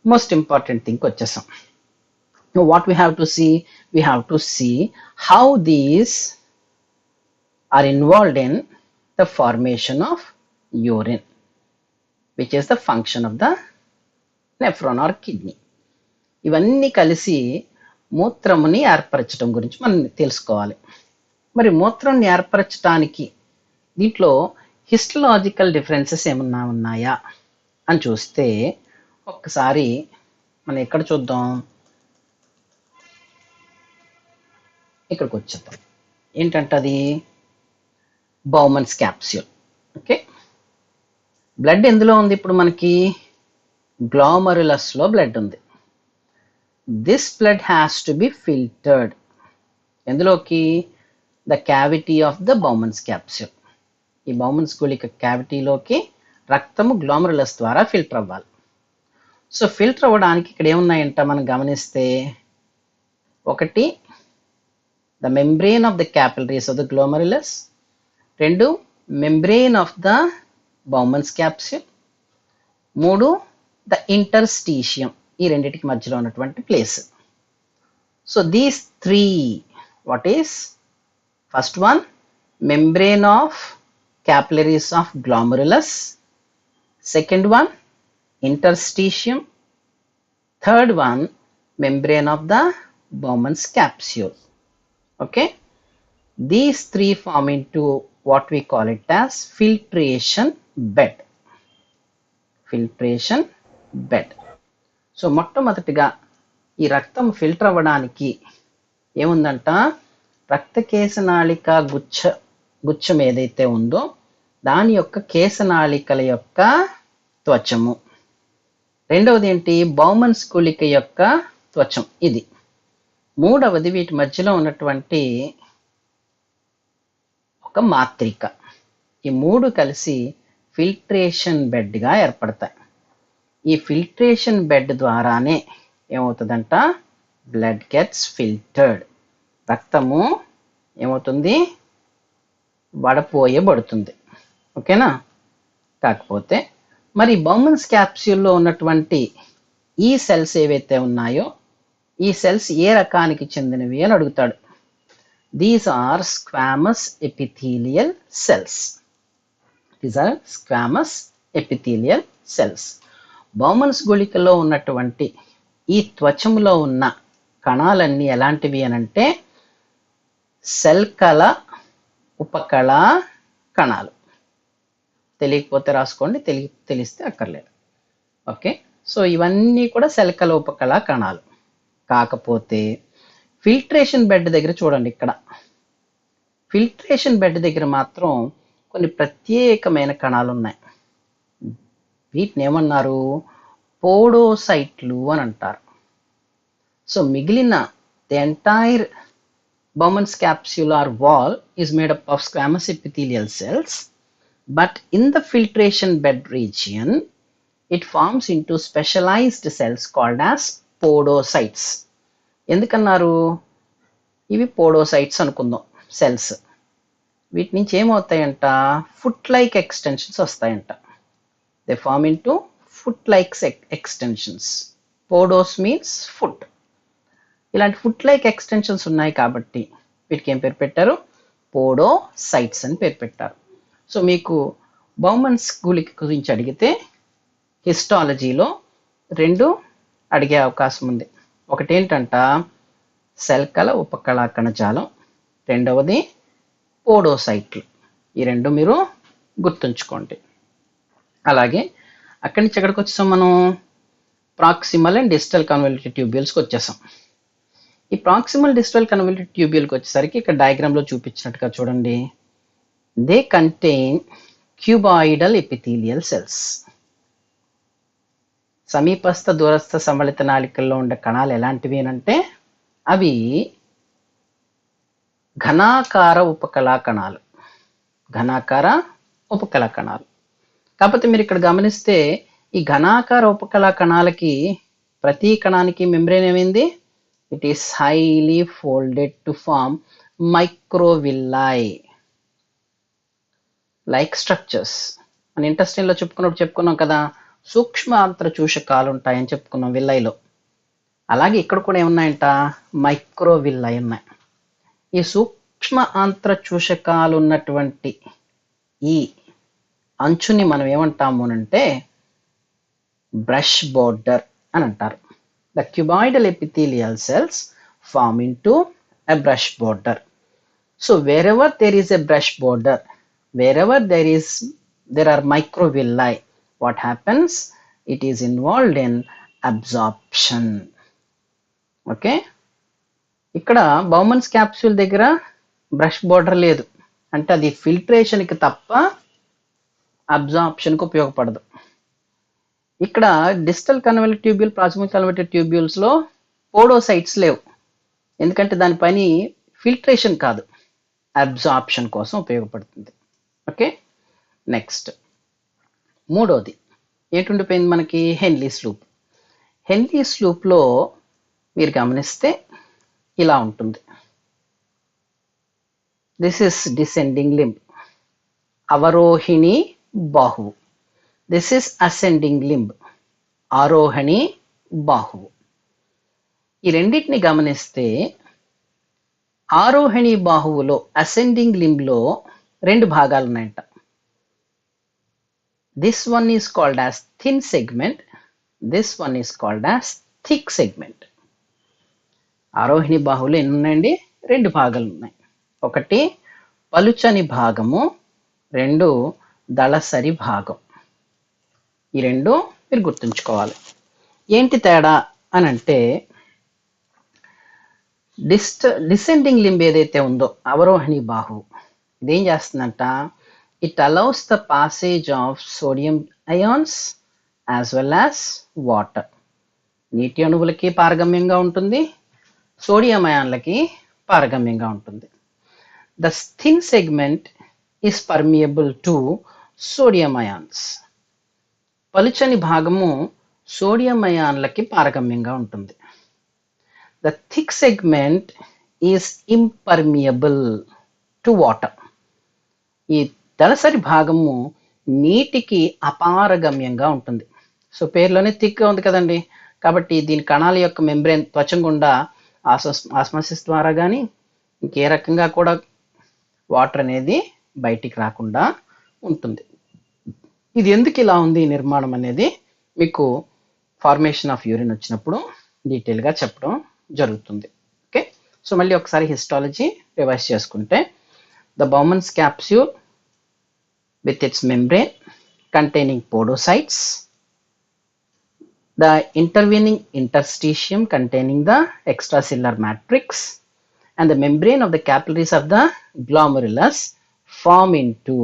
most important thing వచ్చేసాం. Now what we have to see, we have to see how these are involved in the formation of urine, which is the function of the nephron or kidney. ఇవన్నీ కలిసి మూత్రముని ఏర్పరచడం గురించి మనం తెలుసుకోవాలి. మరి మూత్రాన్ని ఏర్పరచడానికి దీంట్లో హిస్టలాజికల్ డిఫరెన్సెస్ ఏమన్నా ఉన్నాయా అని చూస్తే ఒక్కసారి మనం ఎక్కడ చూద్దాం, ఇక్కడికి వచ్చేద్దాం. ఏంటంటే అది బౌమన్స్ క్యాప్స్యూల్. ఓకే, బ్లడ్ ఎందులో ఉంది, ఇప్పుడు మనకి గ్లామరులస్లో బ్లడ్ ఉంది. This blood has to be filtered, ఎందులోకి, the cavity of the Bowman's capsule. ఈ బౌమన్స్ గుళిక క్యావిటీలోకి రక్తము గ్లామరులస్ ద్వారా ఫిల్టర్ అవ్వాలి. సో ఫిల్టర్ అవ్వడానికి ఇక్కడ ఏమున్నాయంట మనం గమనిస్తే, ఒకటి the membrane of the capillaries of the glomerulus, 2 membrane of the Bowman's capsule, 3 the interstitium, ఈ రెండింటికి మధ్యలో ఉన్నటువంటి place. So these 3, what is, first one membrane of capillaries of glomerulus, second one interstitium, third one membrane of the Bowman's capsule. Okay, these 3 form into what we call it as filtration bed. Filtration bed. So మొట్టమొదటిగా ఈ రక్తం ఫిల్టర్ అవ్వడానికి ఏముందంట, రక్త కేశనాళిక గుచ్చం ఏదైతే ఉందో దాని యొక్క కేశనాళికల యొక్క త్వచము, రెండవది ఏంటి, బౌమన్స్ గుళిక యొక్క త్వచం ఇది, మూడవది వీటి మధ్యలో ఉన్నటువంటి ఒక మాత్రిక. ఈ 3 కలిసి ఫిల్ట్రేషన్ బెడ్గా ఏర్పడతాయి. ఈ ఫిల్ట్రేషన్ బెడ్ ద్వారానే ఏమవుతుందంట, బ్లడ్ గెట్స్ ఫిల్టర్డ్, రక్తము ఏమవుతుంది, వడపోయబడుతుంది. ఓకేనా? కాకపోతే మరి బౌమన్స్ క్యాప్స్యూల్లో ఉన్నటువంటి ఈ సెల్స్ ఏవైతే ఉన్నాయో ఈ సెల్స్ ఏ రకానికి చెందినవి అని అడుగుతాడు. These are squamous epithelial cells. These are squamous epithelial cells. Bowman's గుళికలో ఉన్నటువంటి ఈ త్వచములో ఉన్న కణాలన్నీ ఎలాంటివి అనంటే సెల్ కళ ఉపకళ కణాలు. తెలియకపోతే రాసుకోండి, తెలిస్తే అక్కర్లేదు. ఓకే, సో ఇవన్నీ కూడా సెల్ కళ ఉపకళ కణాలు. కాకపోతే ఫిల్ట్రేషన్ బెడ్ దగ్గర చూడండి, ఇక్కడ ఫిల్ట్రేషన్ బెడ్ దగ్గర మాత్రం కొన్ని ప్రత్యేకమైన కణాలు ఉన్నాయి. వీటిని ఏమన్నారు? పోడోసైట్లు అని అంటారు. సో మిగిలిన the entire Bowman's capsular wall is made up of squamous epithelial cells, but in the filtration bed region, it forms into specialized cells called as podocytes. ఎందుకన్నారు? ఇవి పోడోసైట్స్ అనుకుందాం సెల్స్. వీటి నుంచి ఏమవుతాయంట? ఫుట్ లైక్ ఎక్స్టెన్షన్స్ వస్తాయంట. They form into foot like extensions. Podos means foot. ఇలాంటి ఫుట్ లైక్ ఎక్స్టెన్షన్స్ ఉన్నాయి కాబట్టి వీటికి ఏం పేరు పెట్టారు? పోడోసైట్స్ అని పేరు పెట్టారు. సో మీకు బౌమన్స్ గుళిక గురించి అడిగితే హిస్టాలజీలో 2 అడిగే అవకాశం ఉంది. ఒకటి ఏంటంట సెల్ కళ ఉపకళ కణజాలం, రెండవది పోడోసైట్లు. ఈ 2 మీరు గుర్తుంచుకోండి. అలాగే అక్కడి నుంచి ఎక్కడికి వచ్చేసాం మనం? ప్రాక్సిమల్ అండ్ డిస్టల్ కన్వల్యూటెడ్ ట్యూబ్యూల్స్కి వచ్చేసాం. ఈ ప్రాక్సిమల్ డిస్టల్ కన్వల్యూటెడ్ ట్యూబ్యూల్కి వచ్చేసరికి ఇక్కడ డయాగ్రామ్లో చూపించినట్టుగా చూడండి. They contain cuboidal epithelial cells. సమీపస్థ దూరస్థ సమలిత నాళికల్లో ఉండే కణాలు ఎలాంటివి అంటే అవి ఘనాకార ఉపకళా కణాలు. ఘనాకార ఉపకళా కణాలు. కాకపోతే మీరు ఇక్కడ గమనిస్తే ఈ ఘనాకార ఉపకళా కణాలకి ప్రతి కణానికి మెంబ్రేన్ ఏమైంది? It is highly folded to form microvilli like structures. మన ఇంటెస్టైన్లో చెప్పుకున్నాం కదా, సూక్ష్మ ఆంత్ర చూషకాలు ఉంటాయని చెప్పుకున్నాం విల్లైలో. అలాగే ఇక్కడ కూడా ఏమున్నాయంట? మైక్రోవిల్లై ఉన్నాయి. ఈ సూక్ష్మ ఆంత్ర చూషకాలు ఉన్నటువంటి ఈ అంచుని మనం ఏమంటాము అంటే బ్రష్ బోర్డర్ అని అంటారు. The cuboidal epithelial cells form into a brush border. So wherever there is a brush border, wherever there are microvilli, what happens? It is involved in absorption. Okay? ఇక్కడ బౌమన్స్ క్యాప్సూల్ దగ్గర బ్రష్ బోర్డర్ లేదు అంటే అది ఫిల్ట్రేషన్కి తప్ప అబ్జార్ప్షన్కి ఉపయోగపడదు. ఇక్కడ distal convoluted tubule, proximal convoluted ట్యూబ్యూల్స్లో పోడోసైట్స్ లేవు. ఎందుకంటే దాని పని ఫిల్ట్రేషన్ కాదు, అబ్జార్ప్షన్ కోసం ఉపయోగపడుతుంది. ఓకే, నెక్స్ట్ మూడోది ఏంటుండిపోయింది మనకి? హెన్లీస్ లూప్. హెన్లీస్ లూప్లో మీరు గమనిస్తే ఇలా ఉంటుంది. దిస్ ఇస్ డిసెండింగ్ లింబ్, అవరోహిణి బాహువు. దిస్ ఇస్ అసెండింగ్ లింబ్, ఆరోహణి బాహువు. ఈ రెండింటిని గమనిస్తే ఆరోహణి బాహువులో అసెండింగ్ లింబ్లో 2 భాగాలు ఉన్నాయంట. This one is called as thin segment, this one is called as thick segment. ఆరోహిణి బాహువులో ఎన్ని ఉన్నాయండి? 2 భాగాలు ఉన్నాయి. ఒకటి పలుచని భాగము, 2 దళసరి భాగం. ఈ 2 మీరు గుర్తుంచుకోవాలి. ఏంటి తేడా అని అంటే డిసెండింగ్ లింబ్ ఏదైతే ఉందో అవరోహణి బాహు, ఇదేం చేస్తుందంట? It allows the passage of sodium ions as well as water. నీటి అణువులకి పారగమ్యంగా ఉంటుంది, సోడియం అయాన్లకి పారగమ్యంగా ఉంటుంది. The thin segment is permeable to sodium ions. పలుచని భాగము సోడియం అయాన్లకి పారగమ్యంగా ఉంటుంది. The thick segment is impermeable to water. ఈ దళసరి భాగము నీటికి అపారగమ్యంగా ఉంటుంది. సో పేరులోనే థిక్గా ఉంది కదండి, కాబట్టి దీని కణాల యొక్క మెంబ్రేన్ త్వచం గుండా ఆస్మాసిస్ ద్వారా కానీ ఇంకే రకంగా కూడా వాటర్ అనేది బయటికి రాకుండా ఉంటుంది. ఇది ఎందుకు ఇలా ఉంది ఈ నిర్మాణం అనేది మీకు ఫార్మేషన్ ఆఫ్ యూరిన్ వచ్చినప్పుడు డీటెయిల్గా చెప్పడం జరుగుతుంది. ఓకే, సో మళ్ళీ ఒకసారి హిస్టాలజీ రివైజ్ చేసుకుంటే, the Bowman's capsule with its membrane containing podocytes, the intervening interstitium containing the extracellular matrix, and the membrane of the capillaries of the glomerulus form into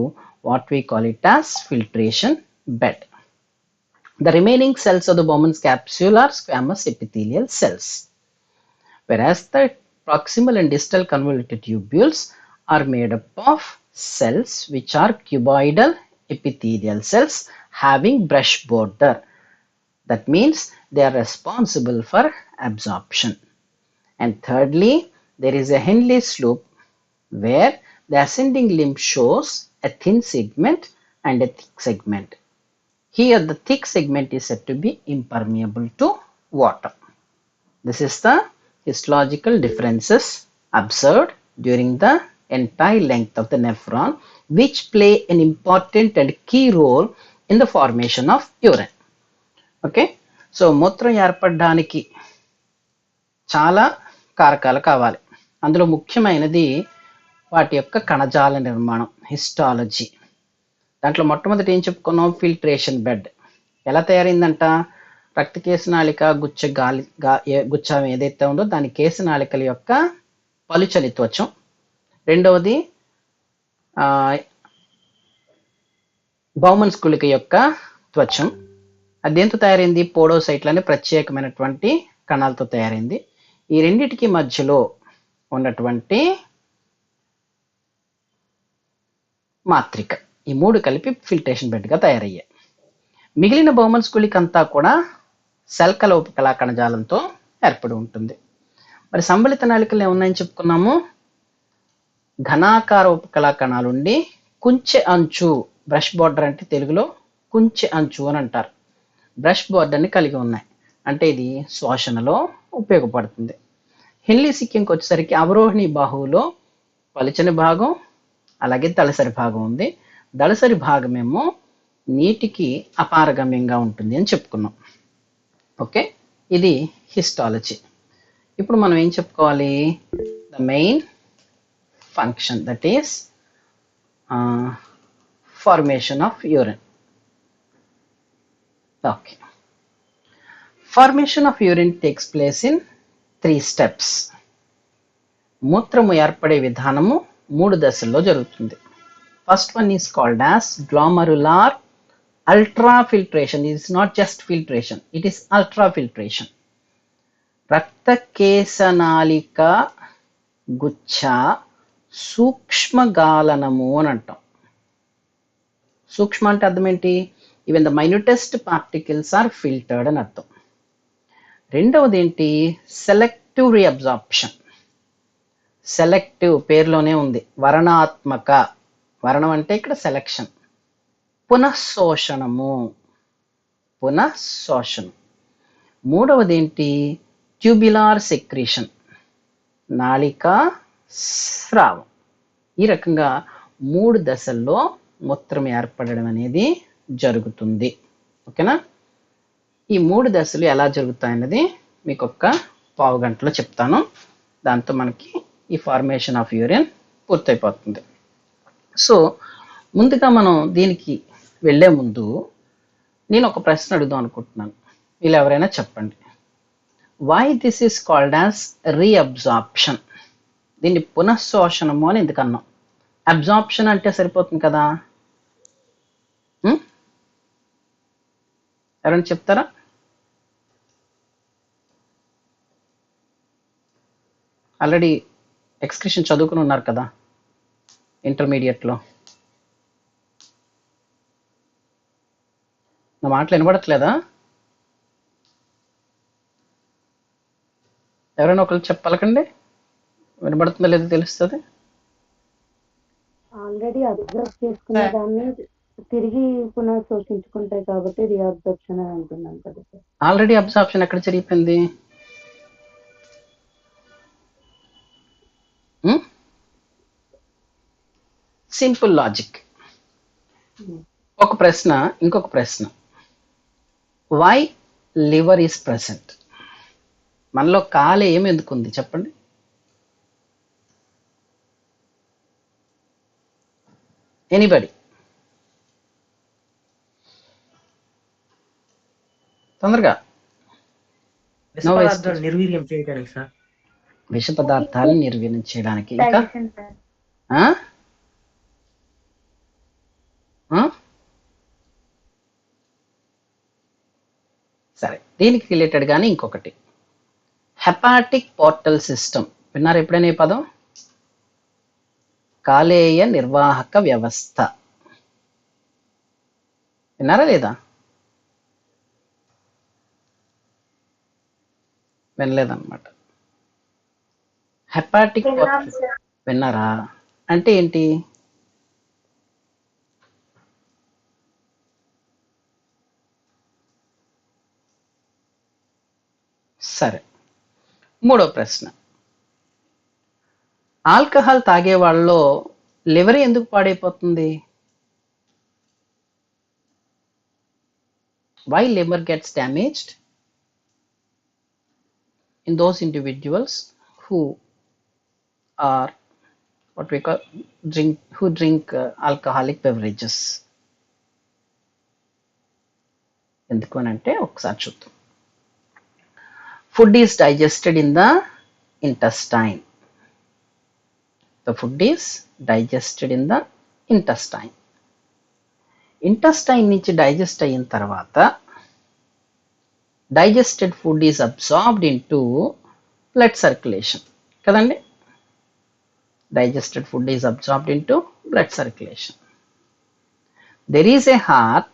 what we call it as filtration bed. The remaining cells of the Bowman's capsule are squamous epithelial cells, whereas the proximal and distal convoluted tubules are made up of cells which are cuboidal epithelial cells having brush border. That means they are responsible for absorption. And thirdly, there is a Henle's loop where the ascending limb shows a thin segment and a thick segment. Here the thick segment is said to be impermeable to water. This is the histological differences observed during the entire length of the nephron, which play an important and key role in the formation of urine. Okay, so మూత్రం ఏర్పడడానికి చాలా కారకాలు కావాలి. అందులో ముఖ్యమైనది వాటి యొక్క కణజాల నిర్మాణం, హిస్టాలజీ. దాంట్లో మొట్టమొదటి ఏం చెప్పుకున్నాం, ఫిల్ట్రేషన్ బెడ్. ఎలా తయారైందంట, రక్త కేశనాళిక గుచ్చం ఏదైతే ఉందో దాని కేశనాళికల యొక్క పలుచని త్వచం. రెండవది బౌమన్స్ గుళిక యొక్క త్వచం. అది దేంతో తయారైంది, పోడోసైట్లు అనే ప్రత్యేకమైనటువంటి కణాలతో తయారైంది. ఈ రెండిటికి మధ్యలో ఉన్నటువంటి మాత్రిక, ఈ మూడు కలిపి ఫిల్ట్రేషన్ బెడ్గా తయారయ్యాయి. మిగిలిన బౌమన్స్ గుళిక అంతా కూడా శల్కల ఉపకళా కణజాలంతో ఏర్పడి ఉంటుంది. మరి సంబలిత నాళికలు ఏమున్నాయని చెప్పుకున్నాము, ఘనాకార ఉపకళా కణాలు ఉండి కుంచె అంచు, బ్రష్ బోర్డర్ అంటే తెలుగులో కుంచె అంచు అని అంటారు, బ్రష్ బోర్డర్ని కలిగి ఉన్నాయి. అంటే ఇది శ్వాసనలో ఉపయోగపడుతుంది. హెన్లీ సిక్కింకి వచ్చేసరికి అవరోహిణి బాహువులో పలుచని భాగం అలాగే దళసరి భాగం ఉంది. దళసరి భాగమేమో నీటికి అపారగమ్యంగా ఉంటుంది అని చెప్పుకున్నాం. ఓకే, ఇది హిస్టాలజీ. ఇప్పుడు మనం ఏం చెప్పుకోవాలి, the main function, that is formation of urine. Okay, formation of urine takes place in 3 steps. మూత్రము ఏర్పడే విధానము 3 దశల్లో జరుగుతుంది. First one is called as glomerular ultrafiltration. It is not just filtration, it is ultrafiltration. రక్త కేశనాళిక గుచ్చ సూక్ష్మగాలనము అని అంటాం. సూక్ష్మ అంటే అర్థం ఏంటి, even the minutest particles are filtered అని అర్థం. రెండవది ఏంటి, సెలెక్టివ్ రీఅబ్జార్ప్షన్. సెలెక్టివ్ పేరులోనే ఉంది, వర్ణాత్మక. వర్ణం అంటే ఇక్కడ సెలెక్షన్. పునఃశోషణము, పునఃశోషణం. మూడవది ఏంటి, ట్యూబులార్ సెక్రీషన్, నాళికా స్రావం. ఈ రకంగా 3 దశల్లో మూత్రం ఏర్పడడం అనేది జరుగుతుంది. ఓకేనా, ఈ 3 దశలు ఎలా జరుగుతాయన్నది మీకు ఒక్క పావు గంటలో చెప్తాను. దాంతో మనకి ఈ ఫార్మేషన్ ఆఫ్ యూరిన్ పూర్తయిపోతుంది. సో ముందుగా మనం దీనికి వెళ్ళే ముందు నేను ఒక ప్రశ్న అడుగుదాం అనుకుంటున్నాను, వీళ్ళు ఎవరైనా చెప్పండి. Why this is called as reabsorption? దీన్ని పునఃశోషణము అని ఎందుకు అన్నాం? అబ్జార్ప్షన్ అంటే సరిపోతుంది కదా. ఎవరైనా చెప్తారా? ఆల్రెడీ ఎక్స్క్రిషన్ చదువుకుని ఉన్నారు కదా ఇంటర్మీడియట్లో. నా మాటలు వినబడట్లేదా? ఎవరైనా ఒకరు చెప్పలకండి, వినబడుతుందో లేదో తెలుస్తుంది. ఆల్రెడీ అబ్జర్వ్ చేసుకున్న దాన్ని తిరిగి పునఃశోషించుకుంటాయి కాబట్టి రీఅబ్జర్ప్షన్ అని అంటున్నాను కదా సార్. ఆల్రెడీ అబ్జార్ప్షన్ ఎక్కడ జరిగిపోయింది? Simple logic. ఒక ప్రశ్న, ఇంకొక ప్రశ్న. Why liver is present? మనలో కాలేయం ఎందుకుంది చెప్పండి? ఎనీబడి? తొందరగా. విష పదార్థాలు నిర్వీర్యం చేయడానికి సార్. విష పదార్థాలను నిర్వీర్యం చేయడానికి. ఇంకా డైజెషన్ సార్. ఆ? ఆ? సరే, దీనికి రిలేటెడ్ గానీ ఇంకొకటి, హెపాటిక్ పోర్టల్ సిస్టమ్. విన్నారు ఎప్పుడైనా ఈ పదం? కాలేయ నిర్వాహక వ్యవస్థ విన్నారా లేదా? వినలేదన్నమాట. హెపాటిక్ పోర్టల్ విన్నారా? అంటే ఏంటి? సరే, మూడో ప్రశ్న. ఆల్కహాల్ తాగే వాళ్ళలో లివర్ ఎందుకు పాడైపోతుంది? Why liver gets damaged in those individuals who are what we call drink alcoholic beverages? ఎందుకు అని అంటే ఒకసారి చూద్దాం. Food is digested in the intestine. The food is digested in the intestine. Intestine నుంచి డైజెస్ట్ అయిన తర్వాత digested food is absorbed into blood circulation కదండి? digested food is absorbed into blood circulation. There is a heart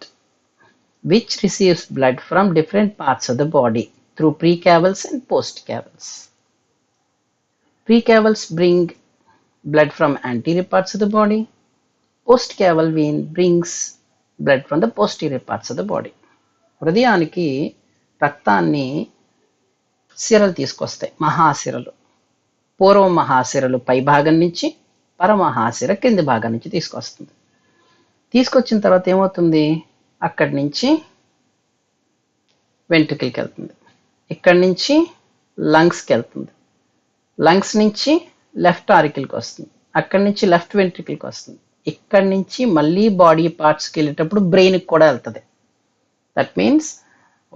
which receives blood from different parts of the body through precavals and postcavals. Precavals bring blood from anterior parts of the body. Postcaval vein brings blood from the posterior parts of the body. హృదయానికి రక్తాన్ని సిరలు తీసుకొస్తాయి, మహాసిరలు. పూర్వ మహాసిరలు పై భాగం నుంచి, పరమహాసిర కింది భాగం నుంచి తీసుకొస్తుంది. తీసుకొచ్చిన తర్వాత ఏమవుతుంది? అక్కడి నుంచి వెంట్రుకలకి వెళ్తుంది, ఇక్కడి నుంచి లంగ్స్కి వెళ్తుంది, లంగ్స్ నుంచి లెఫ్ట్ ఆరికిల్కి వస్తుంది, అక్కడి నుంచి లెఫ్ట్ వెంట్రుకలకి వస్తుంది, ఇక్కడి నుంచి మళ్ళీ బాడీ పార్ట్స్కి వెళ్ళేటప్పుడు బ్రెయిన్కి కూడా వెళ్తుంది. That means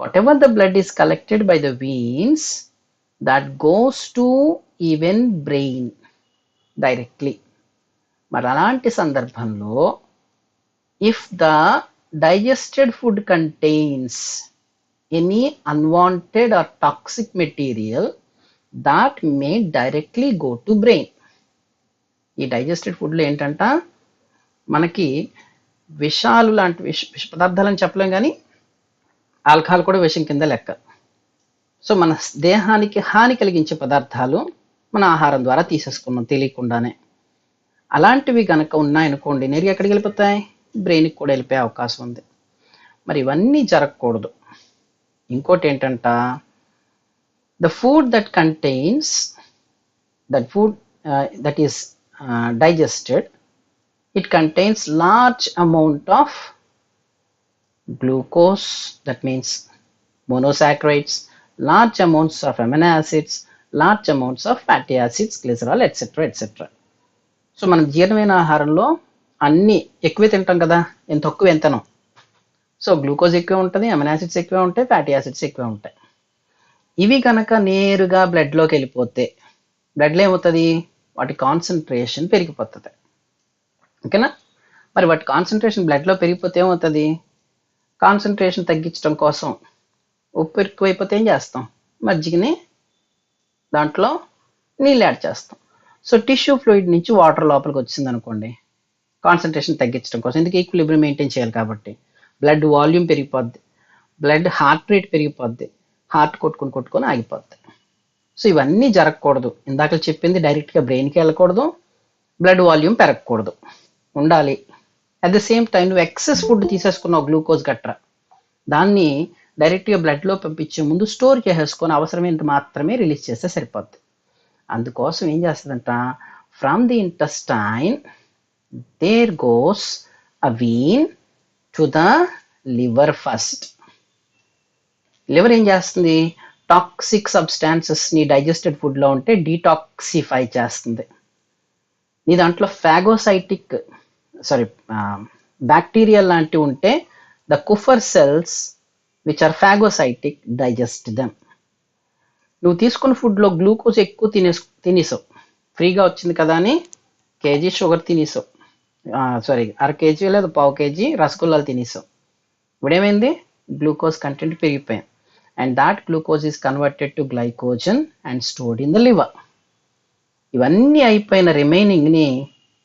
whatever the blood is collected by the veins, that goes to even brain directly. మరి అలాంటి సందర్భంలో if the digested food contains any unwanted or toxic material, that may directly go to brain. ఈ డైజెస్టెడ్ ఫుడ్లో ఏంటంట, మనకి విషాలు లాంటి విష పదార్థాలని చెప్పలేం, కానీ ఆల్కహాల్ కూడా విషం కింద లెక్క. సో మన దేహానికి హాని కలిగించే పదార్థాలు మన ఆహారం ద్వారా తీసేసుకున్నాం తెలియకుండానే. అలాంటివి కనుక ఉన్నాయనుకోండి, నేరుగా ఎక్కడికి వెళ్ళిపోతాయి? బ్రెయిన్కి కూడా వెళ్ళిపోయే అవకాశం ఉంది. మరి ఇవన్నీ జరగకూడదు. ఇంకోటి ఏంటంట, the food that contains that food that is digested, it contains large amount of glucose, that means monosaccharides, large amounts of amino acids, large amounts of fatty acids, glycerol, etc. etc. So మనం జీర్ణమైన ఆహారంలో అన్నీ ఎక్కువే తింటాం కదా, ఎంత తక్కువ ఎంతనో. సో గ్లూకోజ్ ఎక్కువ ఉంటుంది, అమినో యాసిడ్స్ ఎక్కువ ఉంటాయి, ఫ్యాటీ యాసిడ్స్ ఎక్కువ ఉంటాయి. ఇవి కనుక నేరుగా బ్లడ్లోకి వెళ్ళిపోతే బ్లడ్లో ఏమవుతుంది? వాటి కాన్సన్ట్రేషన్ పెరిగిపోతుంది. ఓకేనా? మరి వాటి కాన్సన్ట్రేషన్ బ్లడ్లో పెరిగిపోతే ఏమవుతుంది? కాన్సన్ట్రేషన్ తగ్గించడం కోసం ఉప్పు ఎక్కువైపోతే ఏం చేస్తాం? మజ్జిగని దాంట్లో నీళ్ళు యాడ్ చేస్తాం. సో టిష్యూ ఫ్లూయిడ్ నుంచి వాటర్ లోపలికి వచ్చింది అనుకోండి, కాన్సన్ట్రేషన్ తగ్గించడం కోసం, ఎందుకు ఈక్విలిబ్రియం మెయింటైన్ చేయాలి కాబట్టి. బ్లడ్ వాల్యూమ్ పెరిగిపోద్ది, బ్లడ్ హార్ట్ రేట్ పెరిగిపోద్ది, హార్ట్ కొట్టుకొని ఆగిపోద్ది. సో ఇవన్నీ జరగకూడదు. ఇందాక చెప్పింది డైరెక్ట్గా బ్రెయిన్కి వెళ్ళకూడదు, బ్లడ్ వాల్యూమ్ పెరగకూడదు. ఉండాలి. అట్ ద సేమ్ టైం నువ్వు ఎక్సెస్ ఫుడ్ తీసేసుకున్నావు, గ్లూకోజ్ గట్రా, దాన్ని డైరెక్ట్గా బ్లడ్లో పంపించే ముందు స్టోర్ చేసేసుకొని అవసరమైనంత మాత్రమే రిలీజ్ చేస్తే సరిపోద్ది. అందుకోసం ఏం చేస్తుందంట, from the intestine there goes a vein to the liver first. Liver ఏం చేస్తుంది, టాక్సిక్ సబ్స్టాన్సెస్ని డైజెస్టెడ్ ఫుడ్లో ఉంటే డీటాక్సిఫై చేస్తుంది. నీ దాంట్లో బ్యాక్టీరియా లాంటివి ఉంటే the Kupffer cells which are phagocytic digest them. నువ్వు తీసుకున్న ఫుడ్లో గ్లూకోజ్ ఎక్కువ తినేసావు, ఫ్రీగా వచ్చింది కదా అని కేజీ షుగర్ తినేసావు, అర కేజీ లేదా పావు కేజీ రసగుల్లాలు తినేసావు. ఇప్పుడేమైంది, గ్లూకోజ్ కంటెంట్ పెరిగిపోయింది. And that glucose is converted to glycogen and stored in the liver. ఇవన్నీ అయిపోయిన రిమైనింగ్ని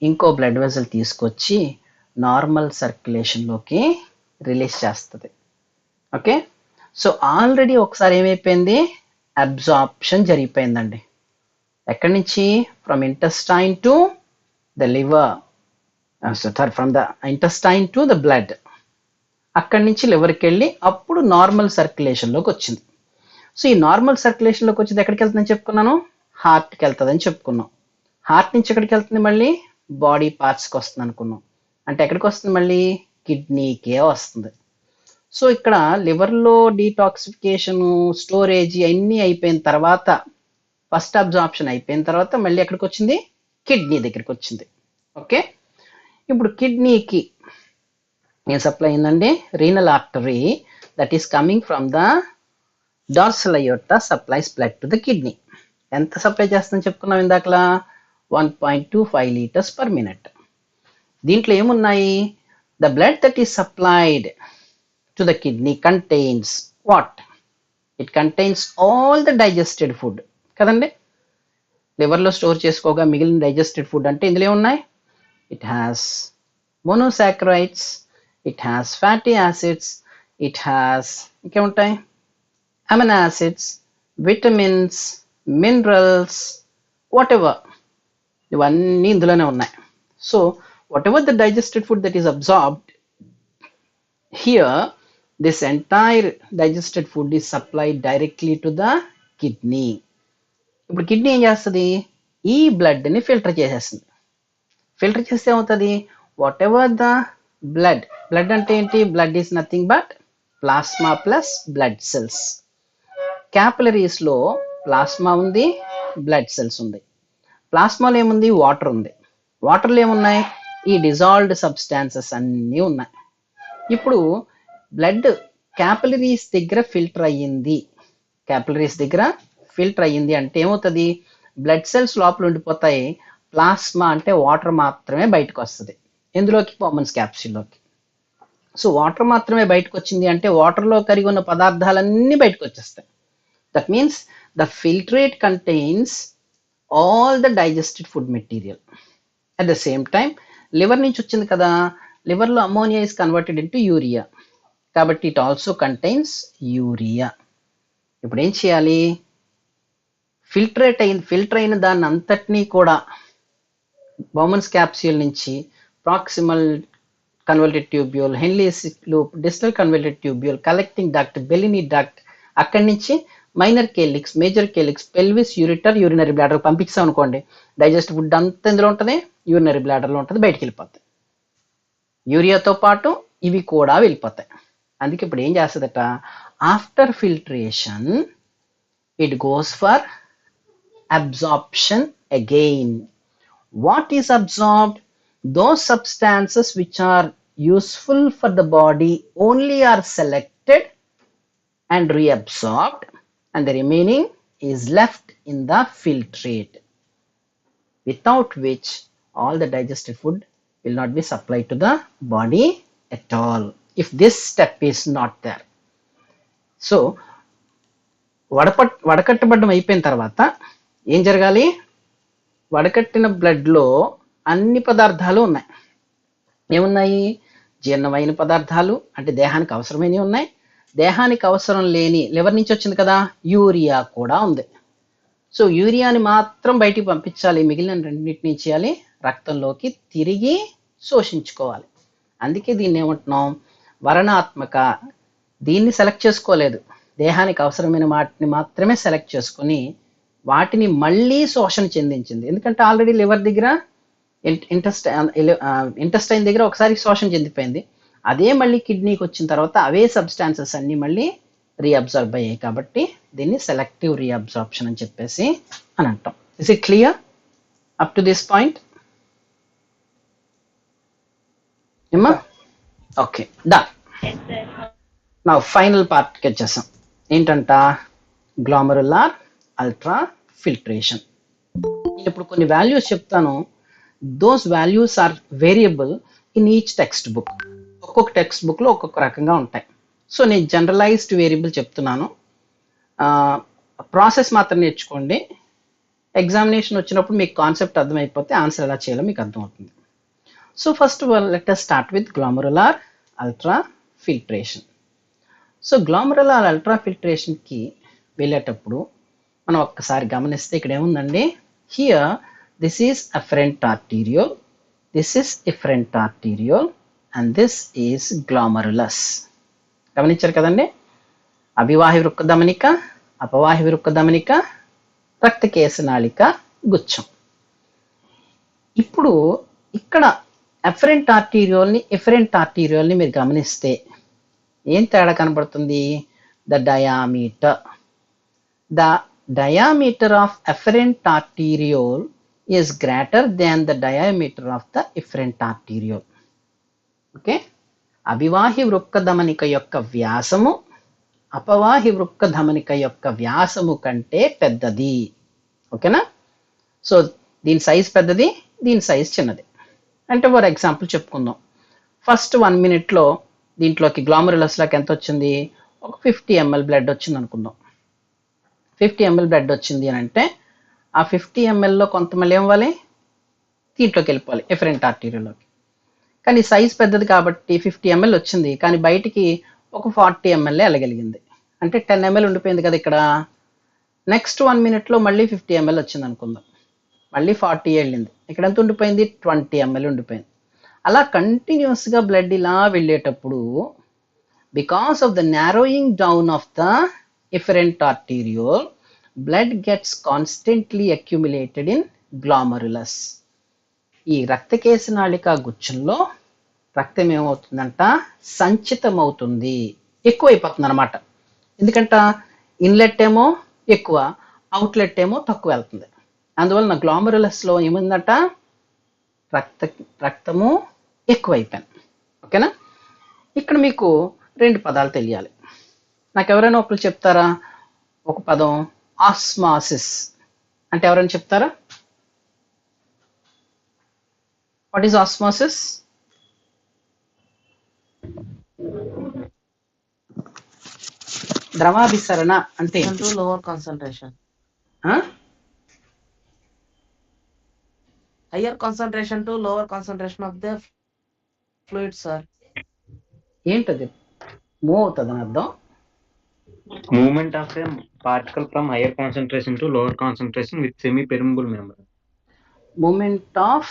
ఇంకో బ్లడ్ వెజల్ తీసుకొచ్చి నార్మల్ సర్క్యులేషన్లోకి రిలీజ్ చేస్తుంది. ఓకే, సో ఆల్రెడీ ఒకసారి ఏమైపోయింది, అబ్జార్ప్షన్ జరిగిపోయిందండి. ఎక్కడి నుంచి, from intestine to the liver, from the intestine to the blood. అక్కడి నుంచి లివర్కి వెళ్ళి అప్పుడు నార్మల్ సర్క్యులేషన్లోకి వచ్చింది. సో ఈ నార్మల్ సర్క్యులేషన్లోకి వచ్చింది ఎక్కడికి వెళ్తుందని చెప్పుకున్నాను, హార్ట్కి వెళ్తుందని చెప్పుకున్నాం. హార్ట్ నుంచి ఎక్కడికి వెళ్తుంది, మళ్ళీ బాడీ పార్ట్స్కి వస్తుంది అనుకున్నాం. అంటే ఎక్కడికి వస్తుంది, మళ్ళీ కిడ్నీకే వస్తుంది. సో ఇక్కడ లివర్లో డీటాక్సిఫికేషను, స్టోరేజ్ అన్నీ అయిపోయిన తర్వాత, ఫస్ట్ అబ్జార్ప్షన్ అయిపోయిన తర్వాత మళ్ళీ ఎక్కడికి వచ్చింది, కిడ్నీ దగ్గరికి వచ్చింది. ఓకే, ఇప్పుడు కిడ్నీకి ఏం సప్లై అయిందండి, renal artery that is coming from the dorsal aorta supplies blood to the kidney. ఎంత సప్లై చేస్తుందని చెప్పుకున్నాం ఇందాకలా, 1.25 liters per minute. దీంట్లో ఏమున్నాయి, the blood that is supplied to the kidney contains what, it contains all the digested food కదండి. లివర్లో స్టోర్ చేసుకోగా మిగిలిన డైజెస్టెడ్ ఫుడ్ అంటే ఇందులో ఏమున్నాయి, it has monosaccharides, it has fatty acids, it has ఇంకేముంటాయి, amino acids, vitamins, minerals, whatever, ఇవన్నీ ఇందులోనే ఉన్నాయి. So whatever the digested food that is absorbed here, this entire digested food is supplied directly to the kidney. ఇప్పుడు కిడ్నీ ఏం చేస్తుంది, ఈ బ్లడ్ని ఫిల్టర్ చేసేస్తుంది. ఫిల్టర్ చేస్తే ఏమవుతుంది, whatever the blood, blood అంటే ఏంటి, blood is nothing but plasma plus blood cells. క్యాపిలరీస్లో plasma ఉంది, బ్లడ్ సెల్స్ ఉంది. ప్లాస్మాలో ఏముంది, వాటర్ ఉంది. వాటర్లో ఏమున్నాయి, ఈ డిజాల్వ్డ్ సబ్స్టాన్సెస్ అన్నీ ఉన్నాయి. ఇప్పుడు బ్లడ్ క్యాపిలరీస్ దగ్గర ఫిల్టర్ అయ్యింది, క్యాపిలరీస్ దగ్గర ఫిల్టర్ అయ్యింది అంటే ఏమవుతుంది, బ్లడ్ సెల్స్ లోపల ఉండిపోతాయి, ప్లాస్మా అంటే వాటర్ మాత్రమే బయటకు వస్తుంది. ఎందులోకి, బామన్స్ క్యాప్సూల్లోకి. సో వాటర్ మాత్రమే బయటకు వచ్చింది అంటే వాటర్లో కరిగి ఉన్న పదార్థాలన్నీ బయటకు వచ్చేస్తాయి. That means the filtrate contains all the digested food material. At the same time, liver నుంచి వచ్చింది కదా, లివర్లో ammonia is converted into urea, కాబట్టి it also contains urea. ఇప్పుడు ఏం చేయాలి, ఫిల్టర్ అయిన దాన్ని అంతటినీ కూడా బౌమన్స్ క్యాప్సూల్ నుంచి proximal convoluted tubule, Henle's loop, distal convoluted tubule, collecting duct, Bellini duct, అక్కడి నుంచి minor calyx, major calyx, pelvis, ureter, urinary bladder పంపించాం అనుకోండి, డైజెస్ట్ ఫుడ్ అంతా ఇందులో ఉంటుంది, యూరినరీ బ్లాడర్లో ఉంటుంది, బయటికి వెళ్ళిపోతాయి. యూరియాతో పాటు ఇవి కూడా వెళ్ళిపోతాయి. అందుకే ఇప్పుడు ఏం చేస్తుందట, after filtration it goes for absorption again. What is absorbed, those substances which are useful for the body only are selected and reabsorbed, and the remaining is left in the filtrate, without which all the digested food will not be supplied to the body at all if this step is not there. So వడకట్టబడ్డం అయిపోయిన తర్వాత ఏం జరగాలి, వడకట్టిన బ్లడ్లో అన్ని పదార్థాలు ఉన్నాయి. ఏమున్నాయి, జీర్ణమైన పదార్థాలు అంటే దేహానికి అవసరమైనవి ఉన్నాయి, దేహానికి అవసరం లేని లివర్ నుంచి వచ్చింది కదా యూరియా కూడా ఉంది. సో యూరియాని మాత్రం బయటికి పంపించాలి, మిగిలిన రెండింటిని చేయాలి, రక్తంలోకి తిరిగి శోషించుకోవాలి. అందుకే దీన్ని ఏమంటున్నాం, వర్ణాత్మక. దీన్ని సెలెక్ట్ చేసుకోలేదు, దేహానికి అవసరమైన వాటిని మాత్రమే సెలెక్ట్ చేసుకుని వాటిని మళ్ళీ శోషణ చెందించింది. ఎందుకంటే ఆల్రెడీ లివర్ దగ్గర ఇంటెస్టైన్ దగ్గర ఒకసారి శోషణ చెందిపోయింది. అదే మళ్ళీ కిడ్నీకి వచ్చిన తర్వాత అవే సబ్స్టాన్సెస్ అన్ని మళ్ళీ రీఅబ్జార్బ్ అయ్యాయి. కాబట్టి దీన్ని సెలెక్టివ్ రీఅబ్జార్ప్షన్ అని చెప్పేసి అని అంటాం. Is it clear up to this point? ఏమ్మా? Okay, done. నా ఫైనల్ పార్ట్కి వచ్చేసాం. ఏంటంట? Glomerular ultra filtration. ఇప్పుడు కొన్ని వాల్యూస్ చెప్తాను. Those values are variable in each textbook. ఒక్కొక్క టెక్స్ట్ బుక్లో ఒక్కొక్క రకంగా ఉంటాయి. సో నేను జనరలైజ్డ్ వేరియబుల్ చెప్తున్నాను, ప్రాసెస్ మాత్రం నేర్చుకోండి. ఎగ్జామినేషన్ వచ్చినప్పుడు మీకు కాన్సెప్ట్ అర్థమైపోతే ఆన్సర్ ఎలా చేయాలో మీకు అర్థమవుతుంది. So first let us start with glomerular ultra filtration. So glomerular ultra ఫిల్ట్రేషన్కి వెళ్ళేటప్పుడు మనం ఒక్కసారి గమనిస్తే ఇక్కడ ఏముందండి, here this is afferent arteriole, this is efferent arteriole and this is glomerulus. గమనించారు కదండి? అభివాహి వృక్క ధమనిక, అపవాహి వృక్క ధమనిక, రక్తకేశనాళిక గుచ్చం. ఇప్పుడు ఇక్కడ afferent arteriole ని మీరు గమనిస్తే ఏం తేడా కనబడుతుంది? The diameter of afferent arteriole is greater than the diameter of the efferent arteriole. Okay, అభివాహి వృక్క ధమనిక యొక్క వ్యాసము అపవాహి వృక్క ధమనిక యొక్క వ్యాసము కంటే పెద్దది. ఓకేనా? సో దీని సైజ్ పెద్దది, దీని సైజ్ చిన్నది. అంటే ఫర్ ఎగ్జాంపుల్ చెప్పుకుందాం. ఫస్ట్ 1 minute దీంట్లోకి గ్లామరులస్లోకి ఎంత వచ్చింది? ఒక 50 ml బ్లడ్ వచ్చింది అనుకుందాం. 50 ml బ్లడ్ వచ్చింది అని అంటే ఆ 50 mlలో కొంత మళ్ళీ ఏమవ్వాలి? దీంట్లోకి వెళ్ళిపోవాలి, ఎఫరెంట్ ఆర్టీరియోలోకి. కానీ సైజ్ పెద్దది కాబట్టి 50 ml వచ్చింది, కానీ బయటికి ఒక 40 ml వెళ్ళగలిగింది. అంటే 10 ml ఉండిపోయింది కదా ఇక్కడ. నెక్స్ట్ 1 minute మళ్ళీ 50 ml వచ్చింది అనుకుందాం, మళ్ళీ 40 వెళ్ళింది. ఇక్కడ ఎంత ఉండిపోయింది? 20 ml ఉండిపోయింది. అలా కంటిన్యూస్గా బ్లడ్ ఇలా వెళ్ళేటప్పుడు because of the narrowing down of the efferent arteriole, blood gets constantly accumulated in గ్లామరులస్. ఈ రక్తకేశనాళిక గుచ్చంలో రక్తం ఏమవుతుందంట? సంచితమవుతుంది, ఎక్కువైపోతుంది అనమాట. ఎందుకంట ఇన్లెట్ ఏమో ఎక్కువ, అవుట్లెట్ ఏమో తక్కువ వెళ్తుంది. అందువలన గ్లామరులస్లో ఏముందట? రక్తము ఎక్కువైపోయింది. ఓకేనా? ఇక్కడ మీకు 2 పదాలు తెలియాలి. నాకు ఎవరైనా ఒకరు చెప్తారా? ఒక పదం ఆస్మాసిస్ అంటే ఎవరైనా చెప్తారా? What is osmosis? ద్రవాభిసరణ అంటే lower concentration, higher concentration to lower concentration of the fluid, sir. ఏంటది? మూవ్ అవుతుంది అని అర్థం. Movement of a particle from higher concentration to lower concentration with semi-permeable membrane. Movement of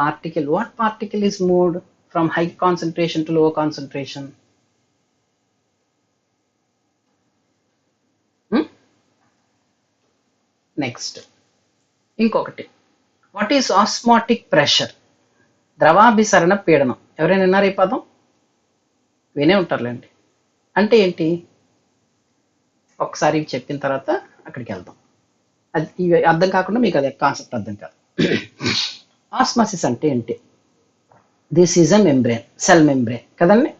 particle. What particle is moved from high concentration to lower concentration? Next ఇంకొకటి, వాట్ ఈస్ ఆస్మాటిక్ ప్రెషర్? ద్రవాభిసరణ పీడనం. ఎవరైనా విన్నారు ఈ పదం? వినే ఉంటారులేండి. అంటే ఏంటి? ఒకసారి చెప్పిన తర్వాత అక్కడికి వెళ్దాం. అది ఇవి అర్థం కాకుండా మీకు అదే కాన్సెప్ట్ అర్థం కాదు. ఆస్మాసిస్ అంటే ఏంటి? This is a membrane, cell membrane కదండి.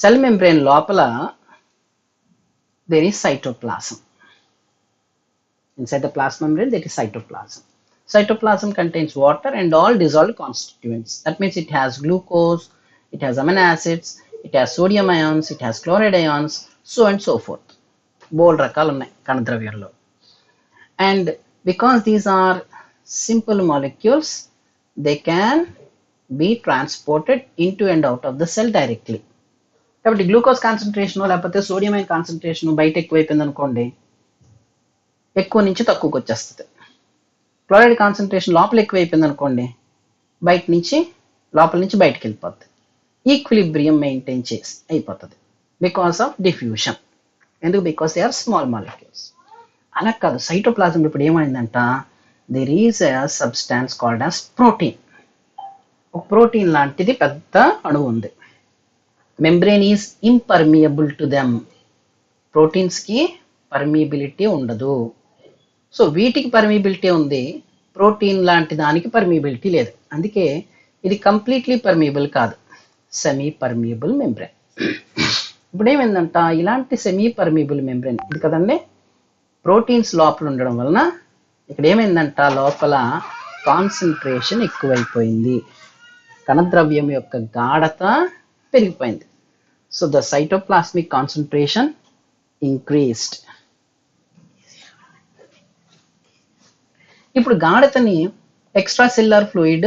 సెల్ మెంబ్రేన్ లోపల there is cytoplasm. Inside the plasma membrane there is cytoplasm. Cytoplasm contains water and all dissolved constituents. That means it has glucose, it has amino acids, it has sodium ions, it has chloride ions, so and so forth. Bold rakalu unnai kanadravyanlo. And because these are simple molecules, they can be transported into and out of the cell directly. కాబట్టి గ్లూకోజ్ కాన్సన్ట్రేషన్ లేకపోతే సోడియం ion కాన్సన్ట్రేషన్ బయట ఎక్కువైపోయింది అనుకోండి, ఎక్కువ నుంచి తక్కువకి వచ్చేస్తుంది. క్లోరైడ్ కాన్సన్ట్రేషన్ లోపల ఎక్కువైపోయింది అనుకోండి, బయట నుంచి లోపల నుంచి బయటకు వెళ్ళిపోద్ది. ఈక్విలిబ్రియం మెయింటైన్ చేసి అయిపోతుంది బికాస్ ఆఫ్ డిఫ్యూషన్. ఎందుకు? Because they are small molecules. అలా కాదు, సైటోప్లాజం ఇప్పుడు ఏమైందంట, there is a substance called as protein. ఒక ప్రోటీన్ లాంటిది పెద్ద అణువు ఉంది. Membrane is impermeable to them. ప్రోటీన్స్కి పర్మియబిలిటీ ఉండదు. సో వీటికి పర్మియబిలిటీ ఉంది, ప్రోటీన్ లాంటి దానికి పర్మియబిలిటీ లేదు. అందుకే ఇది కంప్లీట్లీ పర్మియబుల్ కాదు, సెమీ పర్మియబుల్ మెంబ్రేన్. ఇప్పుడు ఏమైందంట, ఇలాంటి సెమీ పర్మియబుల్ మెంబ్రేన్ ఇది కదండి, ప్రోటీన్స్ లోపల ఉండడం వలన ఇక్కడ ఏమైందంట, లోపల కాన్సన్ట్రేషన్ ఎక్కువైపోయింది, కణద్రవ్యం యొక్క గాఢత పెరిగిపోయింది. So the cytoplasmic concentration increased. ఇప్పుడు గాఢతని ఎక్స్ట్రా సెల్యులర్ ఫ్లూయిడ్,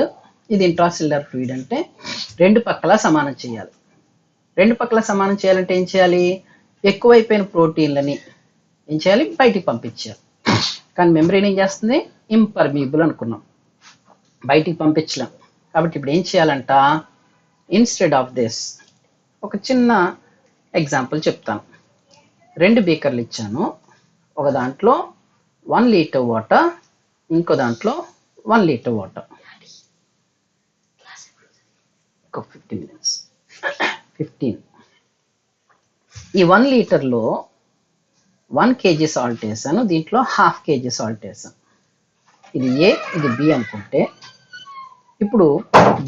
ఇది ఇంట్రాసెల్యులర్ ఫ్లూయిడ్ అంటే రెండు పక్కల సమానం చేయాలి. రెండు పక్కల సమానం చేయాలంటే ఏం చేయాలి, ఎక్కువైపోయిన ప్రోటీన్లని ఏం చేయాలి, బయటికి పంపించాలి. కానీ మెంబ్రేన్ ఏం చేస్తుంది, ఇంపర్మియబుల్ అనుకున్నాం, బయటికి పంపించలేం. కాబట్టి ఇప్పుడు ఏం చేయాలంట, ఇన్స్టెడ్ ఆఫ్ దిస్ ఒక చిన్న ఎగ్జాంపుల్ చెప్తాను. 2 బీకర్లు ఇచ్చాను, ఒక దాంట్లో 1 లీటర్ వాటర్, ఇంకో దాంట్లో 1 లీటర్ వాటర్. 15 minutes 15. ఈ 1 లీటర్లో 1 kg సాల్ట్ వేసాను, దీంట్లో 1/2 kg సాల్ట్ వేసాను. ఇది ఏ, ఇది బి అనుకుంటే, ఇప్పుడు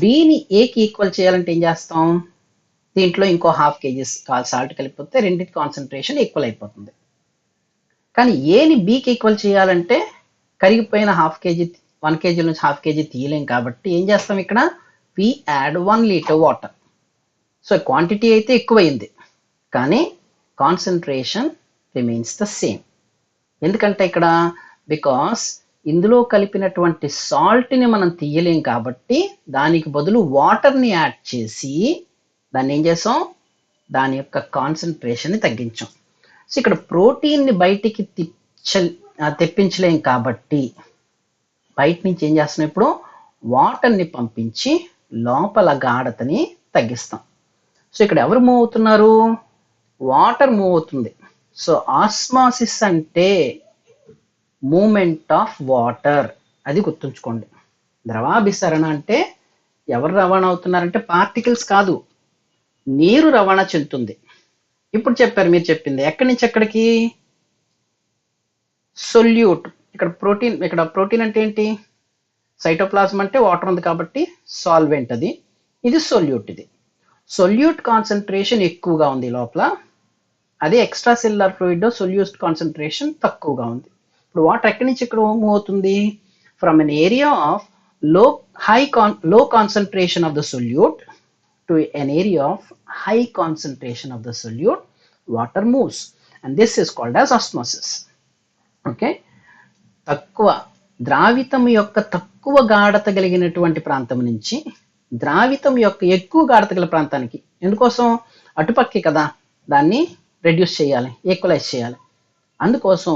బిని ఏకి ఈక్వల్ చేయాలంటే ఏం చేస్తాం, దీంట్లో ఇంకో 1/2 kg సాల్ట్ కలిపితే రెండింటి కాన్సన్ట్రేషన్ ఈక్వల్ అయిపోతుంది. కానీ ఏని బికి ఈక్వల్ చేయాలంటే కరిగిపోయిన 1/2 kg 1 kg నుంచి 1/2 kg తీయలేం. కాబట్టి ఏం చేస్తాం, ఇక్కడ we add 1 litre water. So quantity అయితే ఎక్కువైంది కానీ కాన్సన్ట్రేషన్ రిమైన్స్ ద సేమ్. ఎందుకంటే ఇక్కడ బికాస్ ఇందులో కలిపినటువంటి సాల్ట్ని మనం తీయలేం కాబట్టి దానికి బదులు వాటర్ని యాడ్ చేసి దాన్ని ఏం చేసాం, దాని యొక్క కాన్సన్ట్రేషన్ని తగ్గించాం. సో ఇక్కడ ప్రోటీన్ని బయటికి తెప్పించలేం కాబట్టి బయట నుంచి ఏం చేస్తున్నాం, ఇప్పుడు వాటర్ని పంపించి లోపల గాఢతని తగ్గిస్తాం. సో ఇక్కడ ఎవరు మూవ్ అవుతున్నారు, వాటర్ మూవ్ అవుతుంది. సో ఆస్మాసిస్ అంటే మూమెంట్ ఆఫ్ వాటర్, అది గుర్తుంచుకోండి. ద్రవాభిసరణ అంటే ఎవరు రవాణా అవుతున్నారంటే పార్టికల్స్ కాదు, నీరు రవాణా చెందుతుంది. ఇప్పుడు చెప్పారు, మీరు చెప్పింది ఎక్కడి నుంచి ఎక్కడికి, సొల్యూట్. ఇక్కడ ప్రోటీన్ అంటే ఏంటి, సైటోప్లాజం అంటే వాటర్ ఉంది కాబట్టి సాల్వెంట్ అది, ఇది సొల్యూట్. ఇది సొల్యూట్ కాన్సన్ట్రేషన్ ఎక్కువగా ఉంది లోపల, అదే extra cellular fluid solute concentration తక్కువగా ఉంది. ఇప్పుడు వాటర్ ఎక్కడి నుంచి ఇక్కడ మూవ్ అవుతుంది, ఫ్రమ్ ఎన్ ఏరియా ఆఫ్ లో concentration of the solute to an area of high concentration of the solute, water moves, and this is called as osmosis. Okay, తక్కువ ద్రావితం యొక్క తక్కువ గాఢత కలిగినటువంటి ప్రాంతం నుంచి ద్రావితం యొక్క ఎక్కువ గాఢత గల ప్రాంతానికి, ఎందుకోసం, అటుపక్కే కదా, దాన్ని రెడ్యూస్ చేయాలి, ఈక్వలైజ్ చేయాలి. అందుకోసం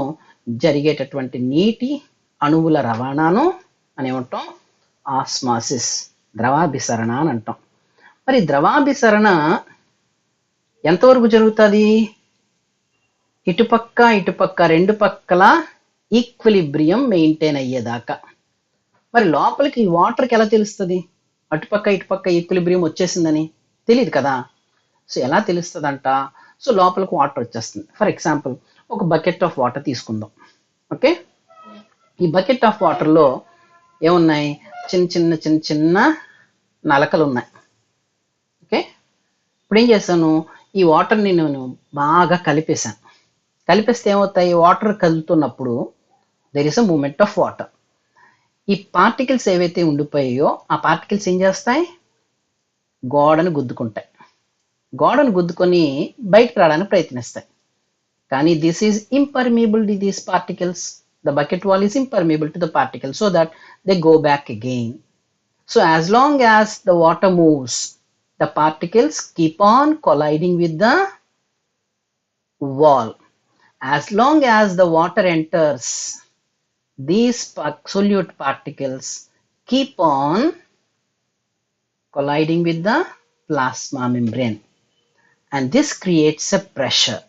జరిగేటటువంటి నీటి అణువుల రవాణాను అనేమంటాం, ఆస్మాసిస్, ద్రవాభిసరణ అని అంటాం. మరి ద్రవాభిసరణ ఎంతవరకు జరుగుతుంది, ఇటుపక్క రెండు పక్కల ఈక్విలిబ్రియం మెయింటైన్ అయ్యేదాకా. మరి లోపలికి వాటర్కి ఎలా తెలుస్తుంది, ఇటుపక్క ఈక్విలిబ్రియం వచ్చేసిందని తెలియదు కదా. సో ఎలా తెలుస్తుందంట, సో లోపలికి వాటర్ వచ్చేస్తుంది. ఫర్ ఎగ్జాంపుల్ ఒక బకెట్ ఆఫ్ వాటర్ తీసుకుందాం. ఓకే, ఈ బకెట్ ఆఫ్ వాటర్లో ఏమున్నాయి, చిన్న చిన్న నలకలు ఉన్నాయి. ఓకే, ఇప్పుడు ఏం చేశాను, ఈ వాటర్ని నేను బాగా కలిపేశాను. కలిపేస్తే ఏమవుతాయి, వాటర్ కదులుతున్నప్పుడు there is a movement of water. ఈ పార్టికల్స్ ఏవైతే ఉండిపోయాయో ఆ పార్టికల్స్ ఏం చేస్తాయి, గోడను గుద్దుకుంటాయి. గోడను గుద్దుకొని బయటకు రావడానికి ప్రయత్నిస్తాయి. కానీ this is impermeable to these particles. The bucket wall is impermeable to the particles so that they go back again. So as long as the water moves, the particles keep on colliding with the wall. As long as the water enters, these solute particles keep on colliding with the plasma membrane, and this creates a pressure.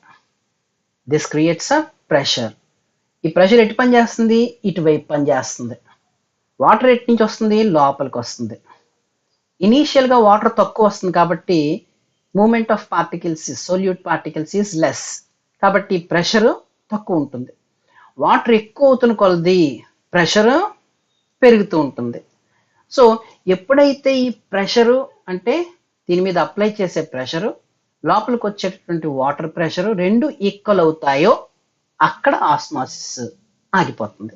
This creates a pressure. ఈ ప్రెషర్ ఎటు పని చేస్తుంది? ఇటువైపు పని చేస్తుంది. వాటర్ ఎటు నుంచి వస్తుంది? లోపలికి వస్తుంది. ఇనీషియల్గా వాటర్ తక్కువ వస్తుంది కాబట్టి movement of particles, solute particles is less, కాబట్టి ప్రెషర్ తక్కువ ఉంటుంది. వాటర్ ఎక్కువ అవుతున్న కొలది ప్రెషర్ పెరుగుతూ ఉంటుంది. సో ఎప్పుడైతే ఈ ప్రెషరు అంటే దీని మీద అప్లై చేసే ప్రెషరు, లోపలికి వచ్చేటటువంటి వాటర్ ప్రెషరు రెండు ఈక్వల్ అవుతాయో అక్కడ ఆస్మాసిస్ ఆగిపోతుంది.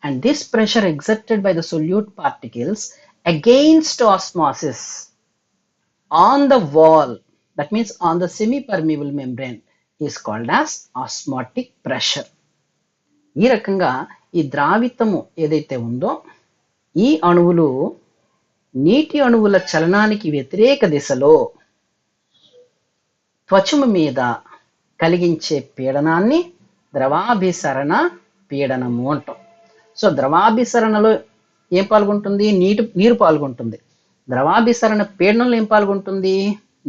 And this pressure exerted by the solute particles against osmosis on the wall, that means on the semi పర్మిబుల్ membrane, is called as osmotic pressure. ఈ రకంగా ఈ ద్రావితము ఏదైతే ఉందో ఈ అణువులు నీటి అణువుల చలనానికి వ్యతిరేక దిశలో త్వచము మీద కలిగించే పీడనాన్ని ద్రవాభిసరణ పీడనము అంటాం. సో ద్రవాభిసరణలో ఏం పాల్గొంటుంది? నీరు పాల్గొంటుంది. ద్రవాభిసరణ పీడనంలో ఏం పాల్గొంటుంది?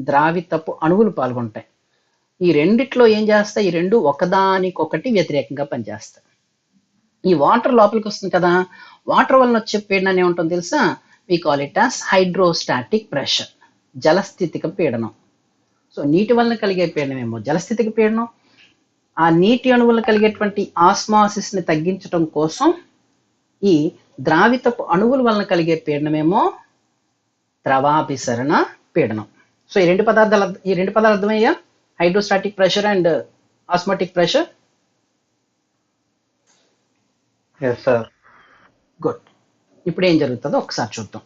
ద్రావితపు అణువులు పాల్గొంటాయి. ఈ రెండిట్లో ఏం చేస్తాయి? ఈ రెండు ఒకదానికొకటి వ్యతిరేకంగా పనిచేస్తాయి. ఈ వాటర్ లోపలికి వస్తుంది కదా, వాటర్ వలన వచ్చే పీడనం ఏముంటుందో తెలుసా? We call it as hydrostatic pressure, జలస్థితిక పీడనం. సో నీటి వలన కలిగే పీడనం ఏమో జలస్థితిక పీడనం. ఆ నీటి అణువులు కలిగేటువంటి ఆస్మాసిస్ ని తగ్గించడం కోసం ఈ ద్రావితపు అణువుల వలన కలిగే పీడనమేమో ద్రవాభిసరణ పీడనం. సో ఈ రెండు పదాలు అర్థమయ్యా? Hydrostatic pressure and osmotic pressure. Yes sir. Good. ఇప్పుడు ఏం జరుగుతుందో ఒకసారి చూద్దాం.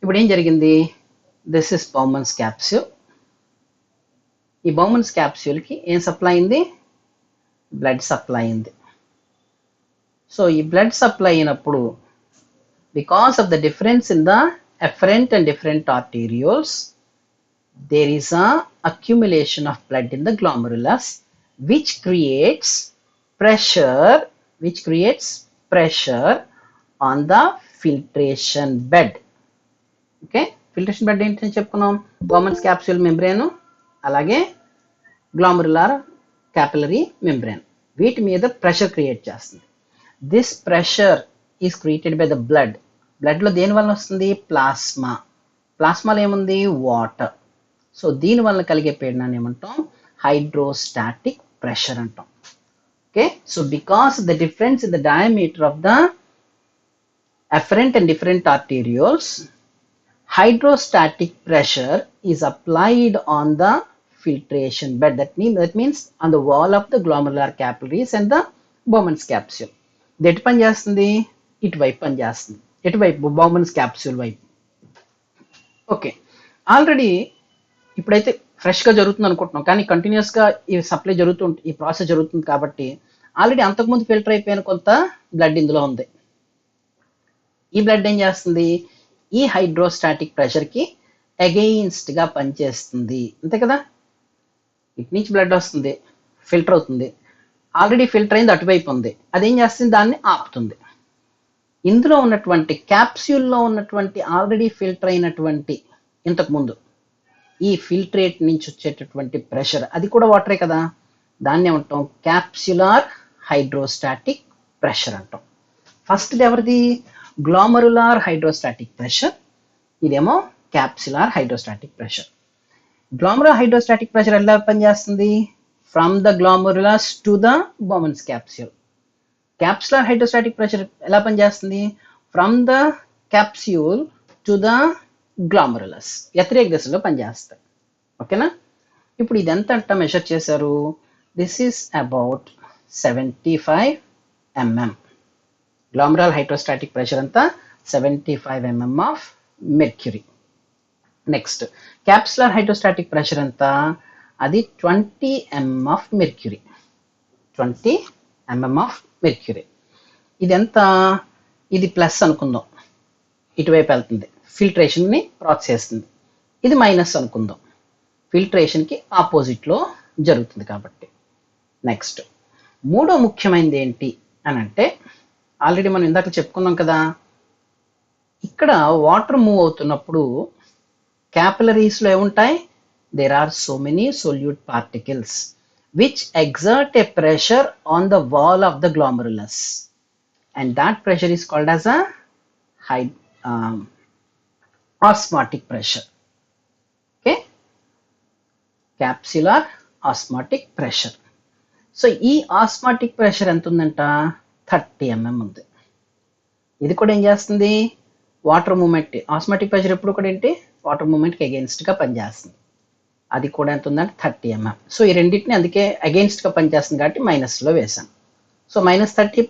ఇప్పుడు ఏం జరిగింది? This is Bowman's capsule. ఈ బౌమన్స్ క్యాప్స్యూల్కి ఏం సప్లై అయింది? బ్లడ్ సప్లై అయింది. సో ఈ బ్లడ్ సప్లై అయినప్పుడు because of the difference in the efferent and different arterioles there is a accumulation of blood in the glomerulus which creates pressure on the filtration bed. Okay, filtration bed ఏంటని చెప్పుకున్నాం? బౌమన్స్ క్యాప్సూల్ మెంబ్రేన్ అలాగే గ్లామరులార్ క్యాపిలరీ మెంబ్రేన్, వీటి మీద ప్రెషర్ క్రియేట్ చేస్తుంది. This pressure is created by the blood. బ్లడ్లో దేని వలన వస్తుంది? ప్లాస్మా. ప్లాస్మాలో ఏముంది? వాటర్. సో దీని వల్ల కలిగే పీడనాన్ని ఏమంటాం? హైడ్రోస్టాటిక్ ప్రెషర్ అంటాం. Okay, so because the difference in the diameter of the afferent and different arterioles, hydrostatic pressure is applied on the filtration bed. That means on the wall of the glomerular capillaries and the Bowman's capsule. ఇది ఎటు పని చేస్తుంది? ఇటువైపు పని చేస్తుంది. ఎటువైపు? బౌమన్స్ క్యాప్సూల్ వైపు. ఓకే, ఆల్రెడీ ఇప్పుడైతే ఫ్రెష్గా జరుగుతుంది అనుకుంటున్నాం, కానీ కంటిన్యూస్గా ఈ సప్లై జరుగుతుంది, ఈ ప్రాసెస్ జరుగుతుంది కాబట్టి ఆల్రెడీ అంతకుముందు ఫిల్టర్ అయిపోయిన కొంత బ్లడ్ ఇందులో ఉంది. ఈ బ్లడ్ ఏం చేస్తుంది? ఈ హైడ్రోస్టాటిక్ ప్రెషర్కి అగెయిన్స్ట్గా పనిచేస్తుంది, అంతే కదా? ఇటు నుంచి బ్లడ్ వస్తుంది, ఫిల్టర్ అవుతుంది, ఆల్రెడీ ఫిల్టర్ అయింది, అటువైపు ఉంది, అదేం చేస్తుంది? దాన్ని ఆపుతుంది. ఇందులో ఉన్నటువంటి క్యాప్సూల్లో ఉన్నటువంటి ఆల్రెడీ ఫిల్టర్ అయినటువంటి ఇంతకుముందు ఈ ఫిల్ట్రేట్ నుంచి వచ్చేటటువంటి ప్రెషర్, అది కూడా వాటరే కదా, దాన్ని ఏమంటాం? క్యాప్సులార్ హైడ్రోస్టాటిక్ ప్రెషర్ అంటాం. ఫస్ట్ది ఎవరిది? గ్లామరులార్ హైడ్రోస్టాటిక్ ప్రెషర్, ఇదేమో capsular hydrostatic pressure. Glomerular hydrostatic pressure ఎలా పనిచేస్తుంది? From the glomerulus to the Bowman's capsule. Capsular hydrostatic pressure ఎలా పనిచేస్తుంది? From the capsule to the glomerulus, వ్యతిరేక దిశలో పనిచేస్తాయి. ఓకేనా? ఇప్పుడు ఇది ఎంత అంట మెషర్ చేశారు? This is about 75 mm. Glomerular hydrostatic pressure అంతా 75 mm of mercury. Next capsular hydrostatic pressure అంతా అది 20 mm of mercury. 20 mm of mercury. ఇది ఎంత? ఇది ప్లస్ అనుకుందాం, ఇటువైపు వెళ్తుంది, ఫిల్ట్రేషన్ని ప్రాసెస్ చేస్తుంది. ఇది మైనస్ అనుకుందాం, ఫిల్ట్రేషన్కి ఆపోజిట్లో జరుగుతుంది కాబట్టి. నెక్స్ట్ మూడో ముఖ్యమైనది ఏంటి అని అంటే, ఆల్రెడీ మనం ఇందాక చెప్పుకున్నాం కదా, ఇక్కడ వాటర్ మూవ్ అవుతున్నప్పుడు క్యాపిలరీస్లో ఏముంటాయి? There are so many solute particles which exert a pressure on the wall of the glomerulus, and that pressure is called as a osmotic pressure. Okay, capsular osmotic pressure. So ఈ ఆస్మాటిక్ ప్రెషర్ ఎంత ఉందంట? 30 mm ఉంది. ఇది కూడా ఏం చేస్తుంది? Water movement. ఆస్మాటిక్ ప్రెషర్ ఎప్పుడు కూడా ఏంటి? వాటర్ మూమెంట్కి అగెయిన్స్ట్గా పనిచేస్తుంది. అది కూడా ఎంత ఉందంటే 30 mm. సో ఈ రెండింటిని అందుకే అగెయిన్స్ట్గా పనిచేస్తుంది కాబట్టి మైనస్లో వేసాను. సో -30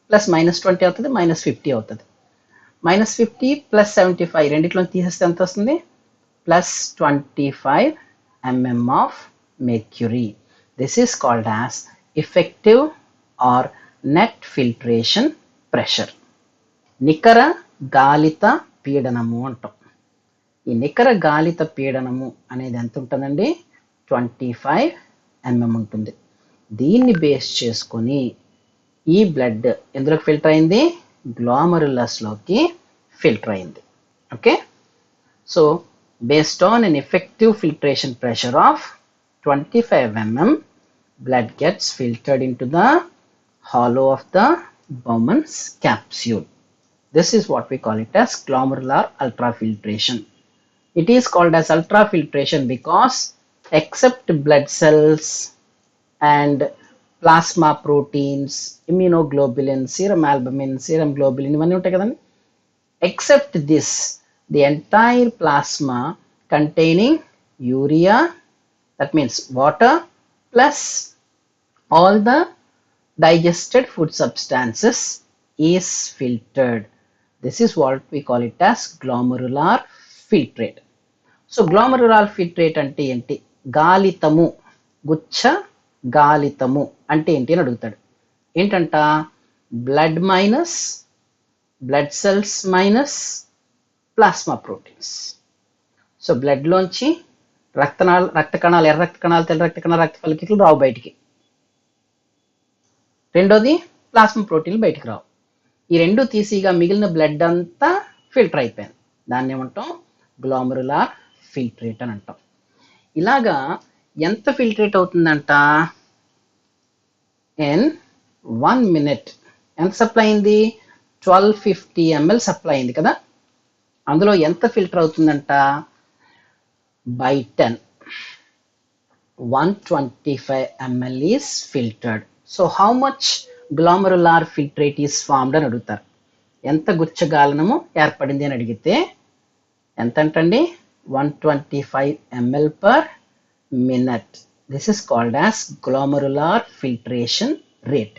ప్లస్ -20 అవుతుంది, -50 అవుతుంది. -50 ప్లస్ 75 రెండిట్లో తీసేస్తే ఎంత వస్తుంది? +25 mm of mercury. This is called as effective or net filtration pressure. నికర గాలిత పీడనము అంటాం. ఈ నికర గాలిత పీడనము అనేది ఎంత ఉంటుందండి? 25 mm ఉంటుంది. దీన్ని బేస్ చేసుకొని ఈ బ్లడ్ ఎందులోకి ఫిల్టర్ అయింది? గ్లామరులస్లోకి ఫిల్టర్ అయింది. Okay, so based on an effective filtration pressure of 25 mm, blood gets filtered into the hollow of the Bowman's capsule. This is what we call it as glomerular ultrafiltration. It is called as ultrafiltration because except blood cells and plasma proteins, immunoglobulin, serum albumin, serum globulin ఇవన్నీ ఉంటాయి కదండి. Except this, the entire plasma containing urea, that means water, plus all the digested food substances is filtered. This is what we call it as glomerular filtrate. So glomerular filtrate అంటే ఏంటి? గాలితము, గుచ్చ గాలితము అంటే ఏంటి అని అడుగుతాడు. ఏంటంట? Blood minus blood cells minus plasma proteins. So బ్లడ్లోంచి రక్త కణాలు, ఎర్ర రక్త కణాలు, తెల్ల రక్త కణాలు, రక్త ఫలికిట్లు రావు బయటికి. రెండోది ప్లాస్మా ప్రోటీన్లు బయటికి రావు. ఈ రెండు తీసిగా మిగిలిన బ్లడ్ అంతా ఫిల్టర్ అయిపోయింది. దాన్ని ఏమంటాం? గ్లామరులార్ ఫిల్ట్రేట్ అని అంటాం. ఇలాగా ఎంత ఫిల్ట్రేట్ అవుతుందంట? ఇన్ 1 minute ఎంత సప్లై అయింది? 1250 ml సప్లై అయింది కదా. అందులో ఎంత ఫిల్టర్ అవుతుందంట? by 10, 125 ml is filtered. So how much glomerular filtrate is formed అని అడుగుతారు. ఎంత గుచ్చగాలనము ఏర్పడింది అని అడిగితే ఎంత అంటండి? 125 ml per minute. This is called as glomerular filtration rate.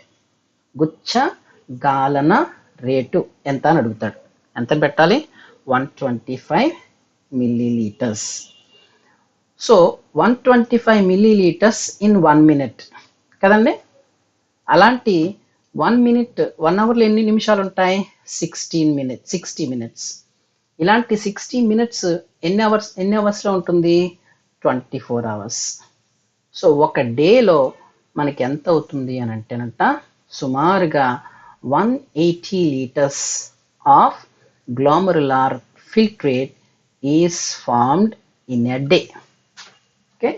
గుచ్చ గాలన రేటు ఎంత అని అడుగుతాడు. ఎంత పెట్టాలి? 125 milliliters. So 125 milliliters in 1 minute కదండి. అలాంటి 1 minute 1 అవర్లో ఎన్ని నిమిషాలు ఉంటాయి? 60 minutes. ఇలాంటి 60 minutes ఎన్ని అవర్స్లో ఉంటుంది? 24 hours. సో ఒక డేలో మనకి ఎంత అవుతుంది అని అంటేనంట సుమారుగా 180 liters of glomerular filtrate is formed in a day. Okay,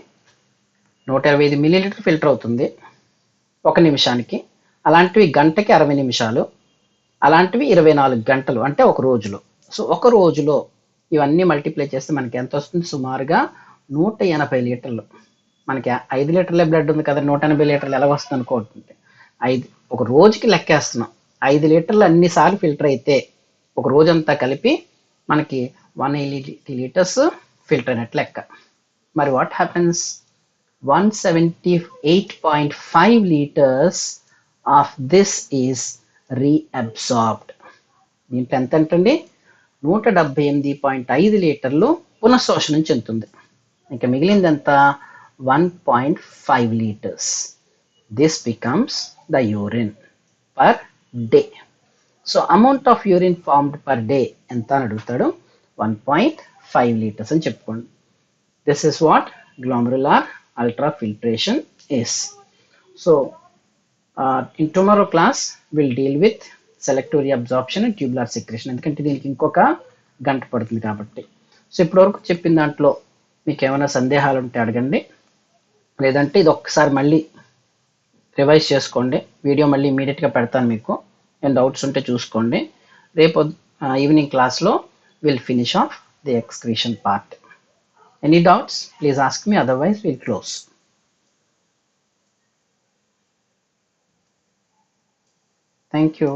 125 milliliter filter అవుతుంది ఒక నిమిషానికి. అలాంటివి గంటకి 60 నిమిషాలు, అలాంటివి 24 గంటలు, అంటే ఒక రోజులో. సో ఒక రోజులో ఇవన్నీ మల్టిప్లై చేస్తే మనకి ఎంత వస్తుంది? సుమారుగా 180 లీటర్లు. మనకి 5 లీటర్ల బ్లడ్ ఉంది కదా, 180 లీటర్లు ఎలా వస్తుంది అనుకుంటుంటే, ఒక రోజుకి లెక్కేస్తున్నాం. 5 లీటర్లు అన్నిసార్లు ఫిల్టర్ అయితే ఒక రోజంతా కలిపి మనకి 180 లీటర్స్ ఫిల్టర్ అయినట్లు లెక్క. మరి what happens? 178.5 liters of this is reabsorbed. దీంట్లో ఎంత అంటండి? 178.5 లీటర్లు పునఃశోషణం చెందుతుంది. ఇంకా మిగిలింది ఎంత? 1.5 liters. This becomes the urine per day. So amount of urine formed per day ఎంత అని అడుగుతాడు? 1.5 liters అని చెప్పుకోండి. This is what glomerular ultrafiltration is. So in tomorrow class we'll deal with selective reabsorption and tubular secretion, ఎందుకంటే దీనికి ఇంకొక గంట పడుతుంది కాబట్టి. సో ఇప్పటివరకు చెప్పిన దాంట్లో మీకు ఏమైనా సందేహాలు ఉంటే అడగండి, లేదంటే ఇది ఒక్కసారి మళ్ళీ రివైజ్ చేసుకోండి. వీడియో మళ్ళీ ఇమీడియట్గా పెడతాను, మీకు ఏం డౌట్స్ ఉంటే చూసుకోండి. రేపు ఈవినింగ్ క్లాస్లో will finish off the excretion part. Any doubts please ask me, otherwise will close. Thank you.